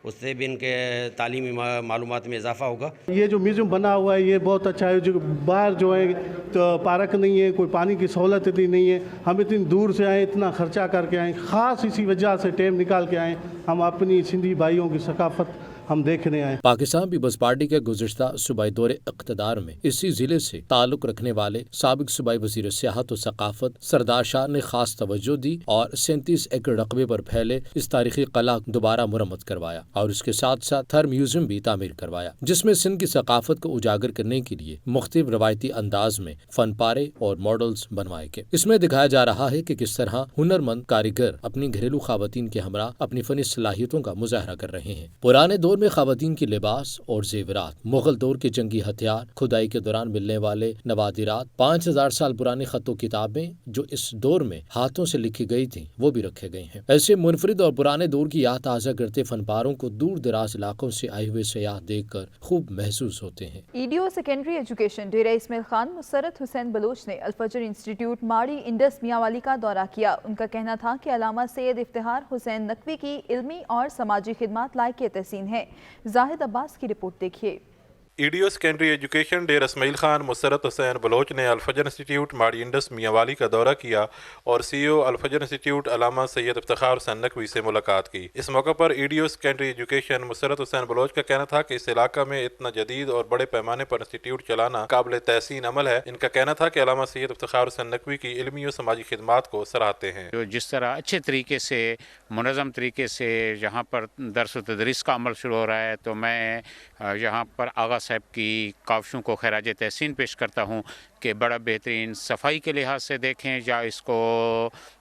اس سے بھی ان کے تعلیمی معلومات میں اضافہ ہوگا۔ یہ جو میوزیم بنا ہوا ہے یہ بہت اچھا ہے۔ جو باہر جو ہے تو پارک نہیں ہے، کوئی پانی کی سہولت اتنی نہیں ہے، ہم اتنی دور سے آئیں، اتنا خرچہ کر کے آئیں، خاص اسی وجہ سے ٹائم نکال کے آئیں، ہم اپنی سندھی بھائیوں کی ثقافت ہم دیکھنے آئے۔ پاکستان پیپلز پارٹی کے گزشتہ صوبائی دور اقتدار میں اسی ضلع سے تعلق رکھنے والے سابق صوبائی وزیر سیاحت و ثقافت سردار شاہ نے خاص توجہ دی اور 37 ایکڑ رقبے پر پھیلے اس تاریخی قلعہ دوبارہ مرمت کروایا اور اس کے ساتھ ساتھ تھر میوزیم بھی تعمیر کروایا، جس میں سندھ کی ثقافت کو اجاگر کرنے کے لیے مختلف روایتی انداز میں فن پارے اور ماڈلز بنوائے گئے۔ اس میں دکھایا جا رہا ہے کہ کس طرح ہنرمند کاریگر اپنی گھریلو خواتین کے ہمراہ اپنی فنی صلاحیتوں کا مظاہرہ کر رہے ہیں۔ پرانے دور میں خواتین کی لباس اور زیورات، مغل دور کے جنگی ہتھیار، کھدائی کے دوران ملنے والے نوادرات، 5000 سال پرانی خط و کتابیں جو اس دور میں ہاتھوں سے لکھی گئی تھیں وہ بھی رکھے گئے ہیں۔ ایسے منفرد اور پرانے دور کی یاد تازہ کرتے فن پاروں کو دور دراز علاقوں سے آئے ہوئے سیاح دیکھ کر خوب محسوس ہوتے ہیں۔ EDO secondary education Dera Ismail Khan مسرت حسین بلوچ نے الفجر انسٹیٹیوٹ ماڑی انڈس میاں کا دورہ کیا۔ ان کا کہنا تھا کہ علامہ سید افتخار حسین نقوی کی علمی اور سماجی خدمات لائق تحسین ہے۔ زاہد عباس کی رپورٹ دیکھیے۔ EDO secondary education Dera Ismail Khan مسرت حسین بلوچ نے الفجر انسٹیٹیوٹ ماڑی انڈس میاں والی کا دورہ کیا اور CEO الفجر انسٹیٹیوٹ علامہ سید افتخار حسین نقوی سے ملاقات کی۔ اس موقع پر EDO سیکنڈری ایجوکیشن مسرت حسین بلوچ کا کہنا تھا کہ اس علاقہ میں اتنا جدید اور بڑے پیمانے پر انسٹیٹیوٹ چلانا قابل تحسین عمل ہے۔ ان کا کہنا تھا کہ علامہ سید افتخار حسین نقوی کی علمی اور سماجی خدمات کو سراہتے ہیں۔ جو جس طرح اچھے طریقے سے منظم طریقے سے یہاں پر درس و تدریس کا عمل شروع ہو رہا ہے، تو میں یہاں پر آغا صاحب کی کاوشوں کو خراج تحسین پیش کرتا ہوں کہ بڑا بہترین صفائی کے لحاظ سے دیکھیں یا اس کو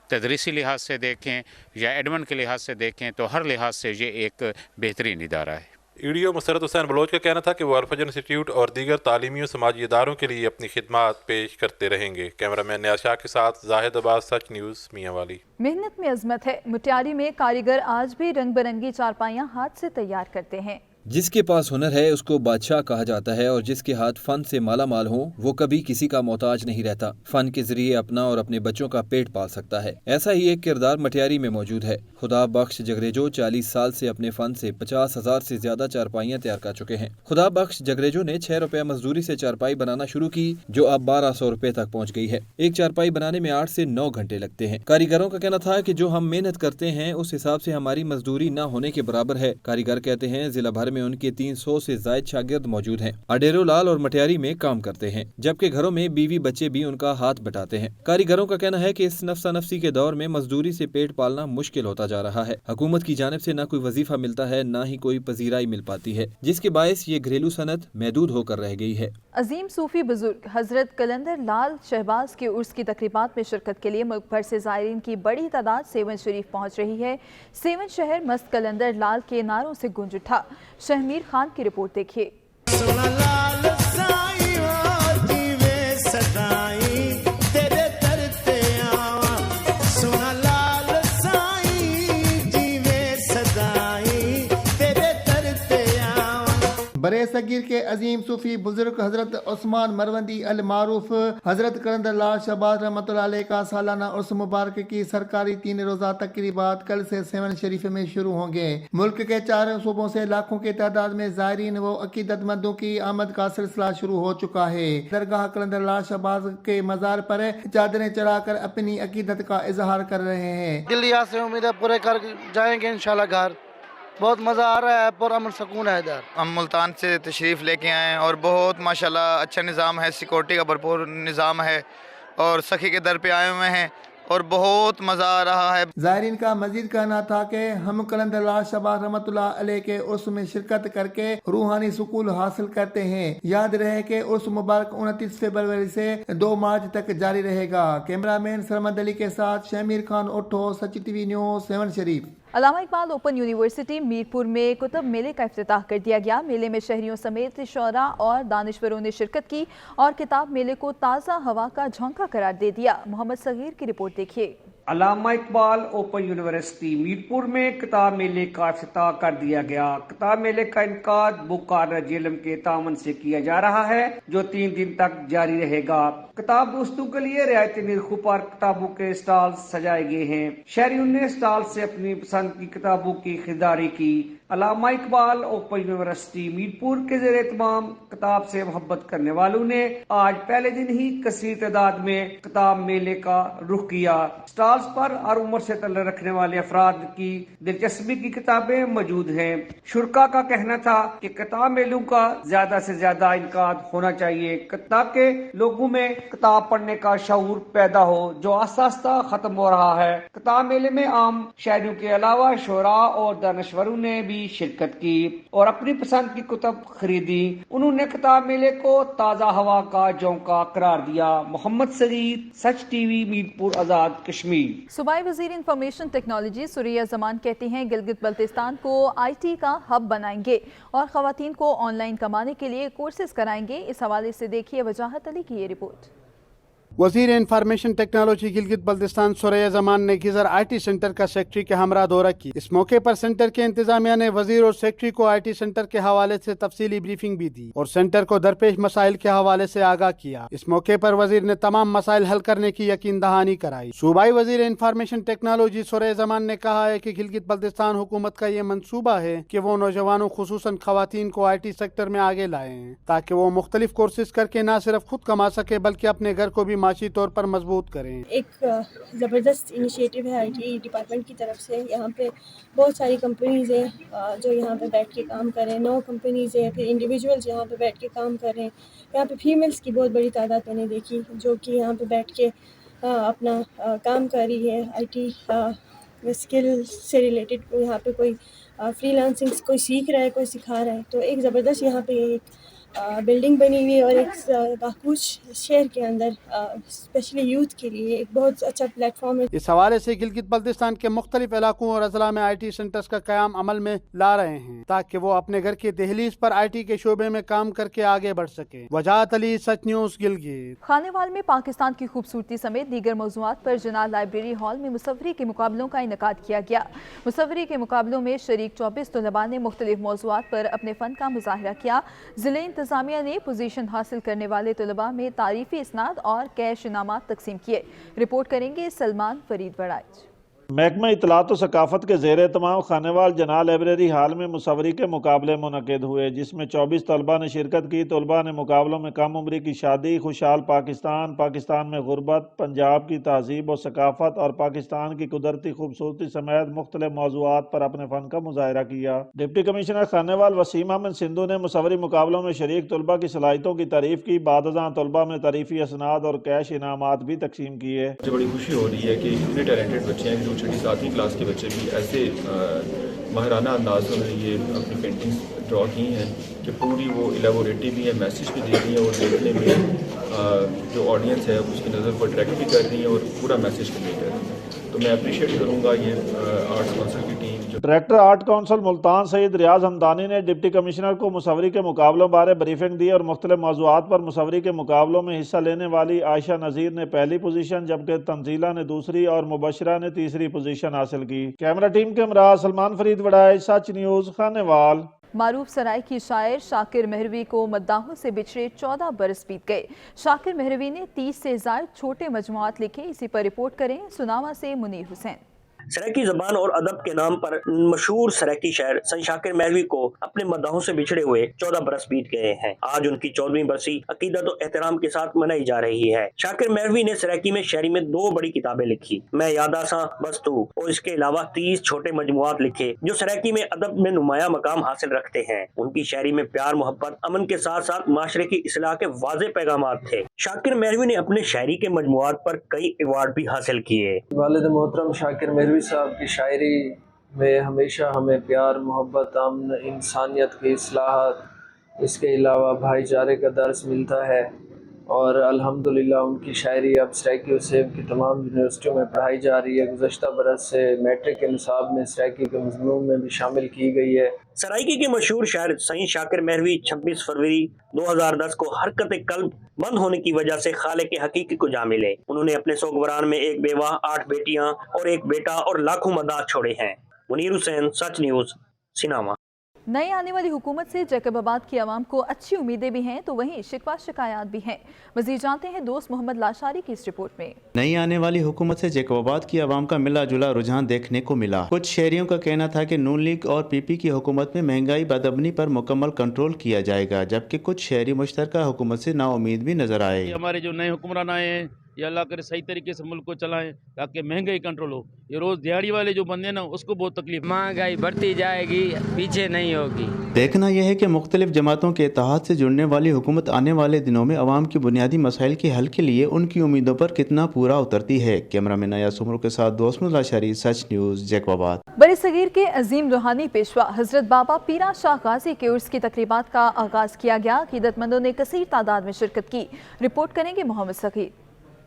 تدریسی لحاظ سے دیکھیں یا ایڈمن کے لحاظ سے دیکھیں، تو ہر لحاظ سے یہ ایک بہترین ادارہ ہے۔ EDO مسرت حسین بلوچ کا کہنا تھا کہ وہ الفجر انسٹیٹیوٹ اور دیگر تعلیمی و سماجی اداروں کے لیے اپنی خدمات پیش کرتے رہیں گے۔ کیمرہ مین نیاز شاہ کے ساتھ زاہد عباس، سچ نیوز، میاں والی۔ محنت میں عظمت ہے۔ مٹیاری میں کاریگر آج بھی رنگ برنگی چارپائیاں ہاتھ سے تیار کرتے ہیں۔ جس کے پاس ہنر ہے اس کو بادشاہ کہا جاتا ہے، اور جس کے ہاتھ فن سے مالا مال ہوں وہ کبھی کسی کا محتاج نہیں رہتا۔ فن کے ذریعے اپنا اور اپنے بچوں کا پیٹ پال سکتا ہے۔ ایسا ہی ایک کردار مٹیاری میں موجود ہے۔ خدا بخش جگریجو 40 سال سے اپنے فن سے 50,000 سے زیادہ چارپائیاں تیار کر چکے ہیں۔ خدا بخش جگریجو نے 6 روپے مزدوری سے چارپائی بنانا شروع کی، جو اب 1200 روپے تک پہنچ گئی ہے۔ ایک چارپائی بنانے میں 8 سے 9 گھنٹے لگتے ہیں۔ کاریگروں کا کہنا تھا کہ جو ہم محنت کرتے ہیں اس حساب سے ہماری مزدوری نہ ہونے کے برابر ہے۔ کاریگر کہتے ہیں ضلع بھر میں ان کے 300 سے زائد شاگرد موجود ہیں۔ اڈیرو لال اور مٹیاری میں کام کرتے ہیں، جبکہ گھروں میں بیوی بچے بھی ان کا ہاتھ بٹاتے ہیں۔ کاریگروں کا کہنا ہے کہ اس نفسا نفسی کے دور میں مزدوری سے پیٹ پالنا مشکل ہوتا جا رہا ہے۔ حکومت کی جانب سے نہ کوئی وظیفہ ملتا ہے، نہ ہی کوئی پذیرائی مل پاتی ہے، جس کے باعث یہ گھریلو صنعت محدود ہو کر رہ گئی ہے۔ عظیم صوفی بزرگ حضرت کلندر لال شہباز کے عرس کی تقریبات میں شرکت کے لیے ملک بھر سے زائرین کی بڑی تعداد سیون شریف پہنچ رہی ہے۔ سیون شہر مست کلندر لال کے نعروں سے گونج اٹھا۔ شہمیر خان کی رپورٹ دیکھیے۔ برے صغیر کے عظیم صوفی بزرگ حضرت عثمان مروندی المعروف حضرت کلندر لال شہباز رحمۃ اللہ علیہ کا سالانہ عرس مبارک کی سرکاری 3 روزہ تقریبات کل سے سیون شریف میں شروع ہوں گے۔ ملک کے 4 صوبوں سے لاکھوں کی تعداد میں زائرین و عقیدت مندوں کی آمد کا سلسلہ شروع ہو چکا ہے۔ درگاہ کلندر لال شہباز کے مزار پر چادریں چڑھا کر اپنی عقیدت کا اظہار کر رہے ہیں۔ دل یہاں سے امید ہے پورے کر جائیں گے انشاءاللہ گھر۔ بہت مزہ آ رہا ہے، پر امن سکون ہے ادھر۔ ہم ملتان سے تشریف لے کے آئے ہیں اور بہت ماشاءاللہ اچھا نظام ہے، سیکورٹی کا بھرپور نظام ہے اور سخی کے در پہ آئے ہوئے ہیں اور بہت مزہ آ رہا ہے۔ زائرین کا مزید کہنا تھا کہ ہم کلندر لال شہباز رحمۃ اللہ علیہ کے عرس میں شرکت کر کے روحانی سکون حاصل کرتے ہیں۔ یاد رہے کہ عرس مبارک 29 فروری سے 2 مارچ تک جاری رہے گا۔ کیمرہ مین سرمد علی کے ساتھ شہمیر خان، اوٹھو، سچ ٹی وی نیوز، سیون شریف۔ अल्लामा इकबाल ओपन यूनिवर्सिटी मीरपुर में कुतुब मेले का इफ्तिताह कर दिया गया। मेले में शहरियों समेत शोरा और दानिश्वरों ने शिरकत की और किताब मेले को ताज़ा हवा का झोंका करार दे दिया। मोहम्मद सगीर की रिपोर्ट देखिए। अल्लामा इकबाल ओपन यूनिवर्सिटी मीरपुर में किताब मेले का इफ्तिताह कर दिया गया। किताब मेले का इनकाद बुखार जेलम के तामन से किया जा रहा है, जो 3 दिन तक जारी रहेगा। किताब दोस्तों के लिए रियायती निर्खों पर किताबों के स्टॉल सजाए गए हैं। शहरियों ने स्टॉल से अपनी पसंद की किताबों की खरीदारी की। अल्लामा इकबाल ओपन यूनिवर्सिटी मीरपुर के ज़ेरे तमाम किताब से मोहब्बत करने वालों ने आज पहले दिन ही कसीर तादाद में किताब मेले का रुख किया। स्टॉल्स पर हर उम्र से ताल्लुक़ रखने वाले अफराद की दिलचस्पी की किताबें मौजूद हैं। शुरका का कहना था कि किताब मेलों का ज्यादा से ज्यादा इनकाद होना चाहिए ताकि लोगों में किताब पढ़ने का शऊर पैदा हो, जो आस्ता आस्ता खत्म हो रहा है। किताब मेले में आम शहरियों के अलावा शोरा और दानश्वरों ने भी शिरकत की और अपनी पसंद की किताब खरीदी। उन्होंने किताब मेले को ताज़ा हवा का झोंका करार दिया। मोहम्मद सगीर, सच टीवी, मीरपुर, आज़ाद कश्मीर। सूबाई वज़ीर इंफॉर्मेशन टेक्नोलॉजी सुरैया जमान कहती हैं गिलगित बल्तिस्तान को IT का हब बनाएंगे और खवातीन को ऑनलाइन कमाने के लिए कोर्सेज कराएंगे। इस हवाले से देखिए वजाहत अली की ये रिपोर्ट। वज़ीर इंफॉर्मेशन टेक्नोलॉजी गिलगित बल्तिस्तान सुरैया जमान ने गिज़र IT सेंटर का सेक्रेटरी के हमरा दौरा की। इस मौके पर सेंटर के इंतजामिया ने वज़ीर और सेक्रेटरी को IT सेंटर के हवाले से तफसीली ब्रीफिंग भी दी और सेंटर को दरपेश मसाइल के हवाले से आगाह किया। इस मौके पर वज़ीर ने तमाम मसाइल हल करने की यकीन दहानी कराई। सूबाई वज़ीर इंफॉर्मेशन टेक्नोलॉजी सुरैया जमान ने कहा है कि गिलगित बल्तिस्तान हुकूमत का ये मंसूबा है कि वो नौजवानों खुसूसन खवातीन को IT सेक्टर में आगे लाए ताकि वो मुख्तलिफ कोर्सेज करके न सिर्फ खुद कमा सके बल्कि अपने घर को भी माशी तौर पर मजबूत करें। एक ज़बरदस्त इनिशिएटिव है IT डिपार्टमेंट की तरफ से। यहाँ पे बहुत सारी कंपनीज़ हैं जो यहाँ पे बैठ के काम कर रहे हैं। 9 कंपनीज़ हैं, फिर इंडिविजुअल्स यहाँ पे बैठ के काम कर रहे हैं। यहाँ पे फीमेल्स की बहुत बड़ी तादाद मैंने देखी जो कि यहाँ पे बैठ के अपना काम कर रही है। IT स्किल से रिलेटेड यहाँ पे कोई फ्रीलांसिंग कोई सीख रहा है, कोई सिखा रहा है। तो एक ज़बरदस्त यहाँ पे एक बिल्डिंग बनी हुई है और एक बाकूश शहर के अंदर स्पेशली यूथ के लिए एक बहुत अच्छा प्लेटफॉर्म है। इस हवाले से गिलगित बल्तिस्तान के मुख्तलिफ इलाकों और अजला में IT सेंटर्स का क़याम अमल में ला रहे हैं ताकि वो अपने घर की दहलीज पर IT के शोबे में काम करके आगे बढ़ सके। वजाहत अली, सच न्यूज़, गिलगित। खानेवाल में पाकिस्तान की खूबसूरती समेत दीगर मौज़ूआत पर जना लाइब्रेरी हॉल में मुसव्वरी के मुकाबलों का इनेकाद किया गया। मुसव्वरी के मुकाबलों में शरीक 24 तलबा ने मुख्तलिफ मौज़ूआत पर अपने फ़न का मुज़ाहरा किया। ज़िले इंतज़ामिया ने पोजीशन हासिल करने वाले तलबा में तारीफ़ी इसनाद और कैश इनामात तकसीम किए। रिपोर्ट करेंगे सलमान फरीद बड़ाइच। महकमा इतलात व सकाफत के ज़ेर तमाम खानेवाल जना लाइब्रेरी हाल में मुसव्वरी के मुकाबले मुनक़िद हुए, जिसमें 24 तलबा ने शिरकत की। तलबा ने मुकाबलों में कम उम्री की शादी, खुशहाल पाकिस्तान, पाकिस्तान में गुरबत, पंजाब की तहज़ीब और सकाफत और पाकिस्तान की कुदरती खूबसूरती समेत मुख्तलिफ मौज़ूआत पर अपने फ़न का मुज़ाहरा किया। डिप्टी कमिश्नर खानेवाल वसीम अहमद सिंधु ने मुसव्वरी मुकाबलों में शरीक तलबा की सलाहियतों की तारीफ़ की। बादज़ां तलबा में तारीफ़ी इसनाद और कैश इनामात भी तकसीम किए। मुझे बड़ी खुशी हो रही है कि इतने टैलेंटेड बच्चे हैं, 6वीं-7वीं क्लास के बच्चे भी ऐसे माहिराना अंदाज में ये अपनी पेंटिंग्स ड्रॉ की हैं कि पूरी वो इलेबोरेटिव भी है, मैसेज भी दे रही है और देखने में जो ऑडियंस है उसकी नज़र को अट्रैक्ट भी कर रही है और पूरा मैसेज कन्वे कर रही है। तो मैं अप्रिशिएट करूँगा ये आर्ट्स काउंसिल की team. Director art council Multan Saeed Riaz Hamdani ने डिप्टी कमिश्नर को मुसव्वरी के मुकाबलों बारे ब्रीफिंग दी और मुख्तलिफ मौज़ूआत पर मुसव्वरी के मुकाबलों में हिस्सा लेने वाली आयशा नज़ीर ने पहली पोजीशन जबकि तंजीला ने दूसरी और मुबशरा ने तीसरी पोजीशन हासिल की। कैमरा टीम के हमरा सलमान फरीद वड़ाई, सच न्यूज़, खानेवाल। मारूफ सराय की शायर शाकिर मेहरवी को मद्दाहों से बिछड़े 14 बरस बीत गए। शाकिर मेहरवी ने 30 से ज़ायद छोटे मजमुआत लिखे। इसी पर रिपोर्ट करें सुनावा से मुनीर हुसैन। सराइकी ज़बान और अदब के नाम पर मशहूर सराइकी शायर सन शाकिर मेहरवी को अपने मद्दाहों से बिछड़े हुए 14 बरस बीत गए हैं। आज उनकी 14वीं बरसी अकीदत और एहतराम के साथ मनाई जा रही है। शाकिर मेहरवी ने सराइकी में शायरी में 2 बड़ी किताबें लिखी, मैं यादा सा बस तू, और इसके अलावा 30 छोटे मजमुआत लिखे जो सराइकी में अदब में नुमाया मकाम हासिल रखते हैं। उनकी शायरी में प्यार, मोहब्बत, अमन के साथ साथ माशरे की इस्लाह के वाज़े पैगामात थे। शाकिर मेहरवी ने अपने शायरी के मजमुआत पर कई अवार्ड भी हासिल किए। वालिद मोहतरम शाकिर मेहरवी साहब की शायरी में हमेशा हमें प्यार, मोहब्बत, अमन, इंसानियत की इस्लाहत, इसके अलावा भाईचारे का दर्स मिलता है। اور الحمدللہ ان کی شاعری اب سرائکی و سیب کی تمام یونیورسٹیوں میں پڑھائی جا رہی ہے۔ گزشتہ برس سے میٹرک کے نصاب میں سرائکی کے مضمون میں بھی شامل کی گئی ہے۔ سرائکی کے مشہور شاعر سعید شاکر مہروی 26 فروری 2010 کو حرکت قلب بند ہونے کی وجہ سے خالق حقیقی کو جا ملے۔ انہوں نے اپنے سوگواران میں ایک بیوہ، 8 بیٹیاں اور ایک بیٹا اور لاکھوں مداح چھوڑے ہیں۔ منیر حسین، سچ نیوز، سینما۔ نئی آنے والی حکومت سے جیکب آباد کی عوام کو اچھی امیدیں بھی ہیں تو وہیں شکوہ شکایات بھی ہیں۔ مزید جانتے ہیں دوست محمد لاشاری کی اس رپورٹ میں۔ نئی آنے والی حکومت سے جیکب آباد کی عوام کا ملا جلا رجحان دیکھنے کو ملا۔ کچھ شہریوں کا کہنا تھا کہ نون لیگ اور پی پی کی حکومت میں مہنگائی بدامنی پر مکمل کنٹرول کیا جائے گا، جبکہ کچھ شہری مشترکہ حکومت سے نا امید بھی نظر آئے۔ ہمارے جو نئے حکمران آئے ہیں یا اللہ کرے صحیح طریقے سے ملک کو چلائیں تاکہ مہنگائی کنٹرول ہو۔ یہ روز دیہڑی والے جو بندے ہیں نا اس کو بہت تکلیف، مہنگائی بڑھتی جائے گی، پیچھے نہیں ہوگی۔ دیکھنا یہ ہے کہ مختلف جماعتوں کے اتحاد سے جڑنے والی حکومت آنے والے دنوں میں عوام کی بنیادی مسائل کے حل کے لیے ان کی امیدوں پر کتنا پورا اترتی ہے۔ کیمرہ مین ایاز عمر کے ساتھ دوست محمد لاشاری، سچ نیوز، جیکب آباد۔ بر صغیر کے عظیم روحانی پیشوا حضرت بابا پیرا شاہ غازی کے عرس کی تقریبات کا آغاز کیا گیا۔ عقیدت مندوں نے کثیر تعداد میں شرکت کی۔ رپورٹ کریں گے محمد سخیر۔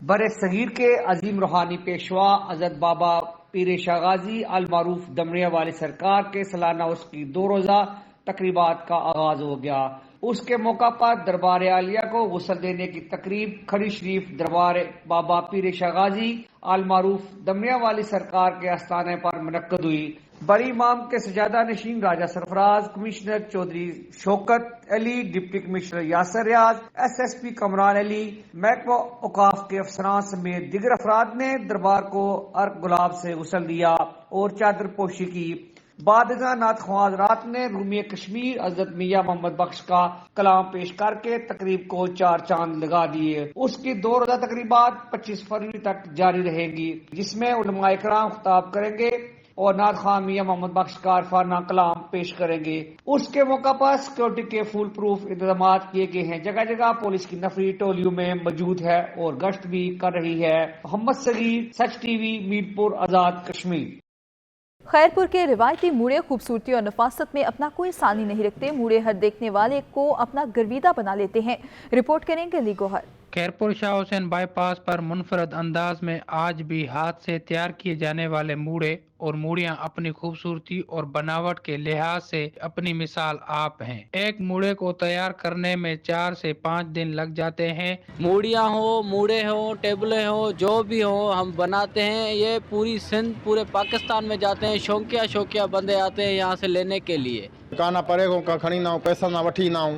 بر صغیر کے عظیم روحانی پیشوا حضرت بابا پیر شاہ غازی المعروف دمنیا والے سرکار کے سالانہ عرس کی 2 روزہ تقریبات کا آغاز ہو گیا۔ اس کے موقع پر دربار عالیہ کو غسل دینے کی تقریب کھڑی شریف دربار بابا پیر شاہ غازی المعروف دمنیا والی سرکار کے آستانے پر منعقد ہوئی۔ بڑی امام کے سجادہ نشین راجہ سرفراز، commissioner Chaudhry Shaukat Ali, deputy commissioner Yasir ریاض، ایس پی کمران علی، محکمہ اوقاف کے افسران سمیت دیگر افراد نے دربار کو ارق گلاب سے غسل دیا اور چادر پوشی کی۔ بعد ازاں نعت خواں حضرات نے رومی کشمیر حضرت میاں محمد بخش کا کلام پیش کر کے تقریب کو 4 چاند لگا دیے۔ اس کی 2 روزہ تقریبات 25 فروری تک جاری رہیں گی، جس میں علماء کرام خطاب کریں گے اور نعت خواں میاں محمد بخش کا عارفانہ کلام پیش کریں گے۔ اس کے موقع پر سیکورٹی کے فول پروف انتظامات کیے گئے ہیں۔ جگہ جگہ پولیس کی نفری ٹولیوں میں موجود ہے اور گشت بھی کر رہی ہے۔ محمد صغیر، سچ ٹی وی، میرپور، آزاد کشمیر۔ خیرپور کے روایتی موڑے خوبصورتی اور نفاست میں اپنا کوئی ثانی نہیں رکھتے۔ موڑے ہر دیکھنے والے کو اپنا گرویدہ بنا لیتے ہیں۔ رپورٹ کریں گے علی گوہر۔ خیرپور شاہ حسین بائی پاس پر منفرد انداز میں آج بھی ہاتھ سے تیار کیے جانے والے موڑے اور موڑیاں اپنی خوبصورتی اور بناوٹ کے لحاظ سے اپنی مثال آپ ہیں۔ ایک موڑے کو تیار کرنے میں 4 سے 5 دن لگ جاتے ہیں۔ موڑیاں ہو، موڑے ہو، ٹیبلیں ہو، جو بھی ہو ہم بناتے ہیں۔ یہ پوری سندھ، پورے پاکستان میں جاتے ہیں۔ شوقیہ بندے آتے ہیں یہاں سے لینے کے لیے۔ کانا پرے کا کھڑی نہ پیسہ نہ وٹھی نہ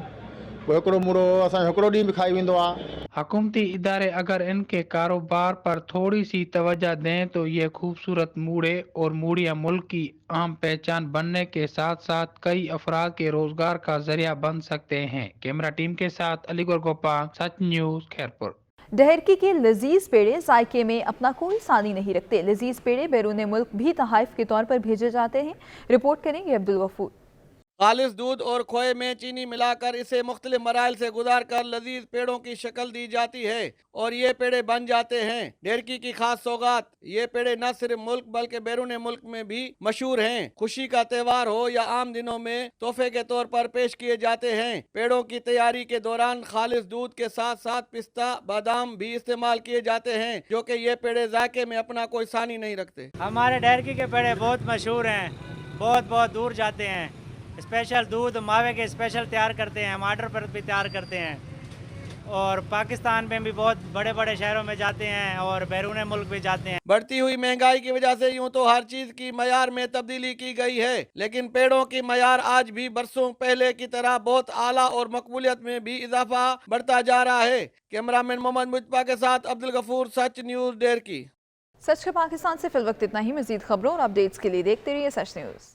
موڑو اصل ڈی بھی کھائی ویندو۔ حکومتی ادارے اگر ان کے کاروبار پر تھوڑی سی توجہ دیں تو یہ خوبصورت موڑے اور موڑیاں ملک کی عام پہچان بننے کے ساتھ ساتھ کئی افراد کے روزگار کا ذریعہ بن سکتے ہیں۔ کیمرہ ٹیم کے ساتھ علی گڑھ گوپال، سچ نیوز، خیرپور۔ ڈہرکی کے لذیذ پیڑے ذائقے میں اپنا کوئی ثانی نہیں رکھتے۔ لذیذ پیڑے بیرون ملک بھی تحائف کے طور پر بھیجے جاتے ہیں۔ رپورٹ کریں گے عبدالغفور۔ خالص دودھ اور کھوئے میں چینی ملا کر اسے مختلف مراحل سے گزار کر لذیذ پیڑوں کی شکل دی جاتی ہے اور یہ پیڑے بن جاتے ہیں۔ ڈھیرکی کی خاص سوغات، یہ پیڑے نہ صرف ملک بلکہ بیرون ملک میں بھی مشہور ہیں۔ خوشی کا تہوار ہو یا عام دنوں میں تحفے کے طور پر پیش کیے جاتے ہیں۔ پیڑوں کی تیاری کے دوران خالص دودھ کے ساتھ ساتھ پستہ، بادام بھی استعمال کیے جاتے ہیں، جو کہ یہ پیڑے ذائقے میں اپنا کوئی ثانی نہیں رکھتے۔ ہمارے ڈھیرکی کے پیڑے بہت مشہور ہیں، بہت دور جاتے ہیں۔ اسپیشل دودھ ماوے کے اسپیشل تیار کرتے ہیں، ہم آرڈر پر بھی تیار کرتے ہیں اور پاکستان میں بھی بہت بڑے بڑے شہروں میں جاتے ہیں اور بیرون ملک بھی جاتے ہیں۔ بڑھتی ہوئی مہنگائی کی وجہ سے یوں تو ہر چیز کی معیار میں تبدیلی کی گئی ہے، لیکن پیڑوں کی معیار آج بھی برسوں پہلے کی طرح بہت اعلیٰ اور مقبولیت میں بھی اضافہ بڑھتا جا رہا ہے۔ کیمرہ مین محمد مجتبیٰ کے ساتھ عبدالغفور، سچ نیوز، ڈھیرکی۔ سچ کا پاکستان سے فی الوقت اتنا ہی۔ مزید خبروں اور اپڈیٹس کے لیے دیکھتے رہیے سچ نیوز۔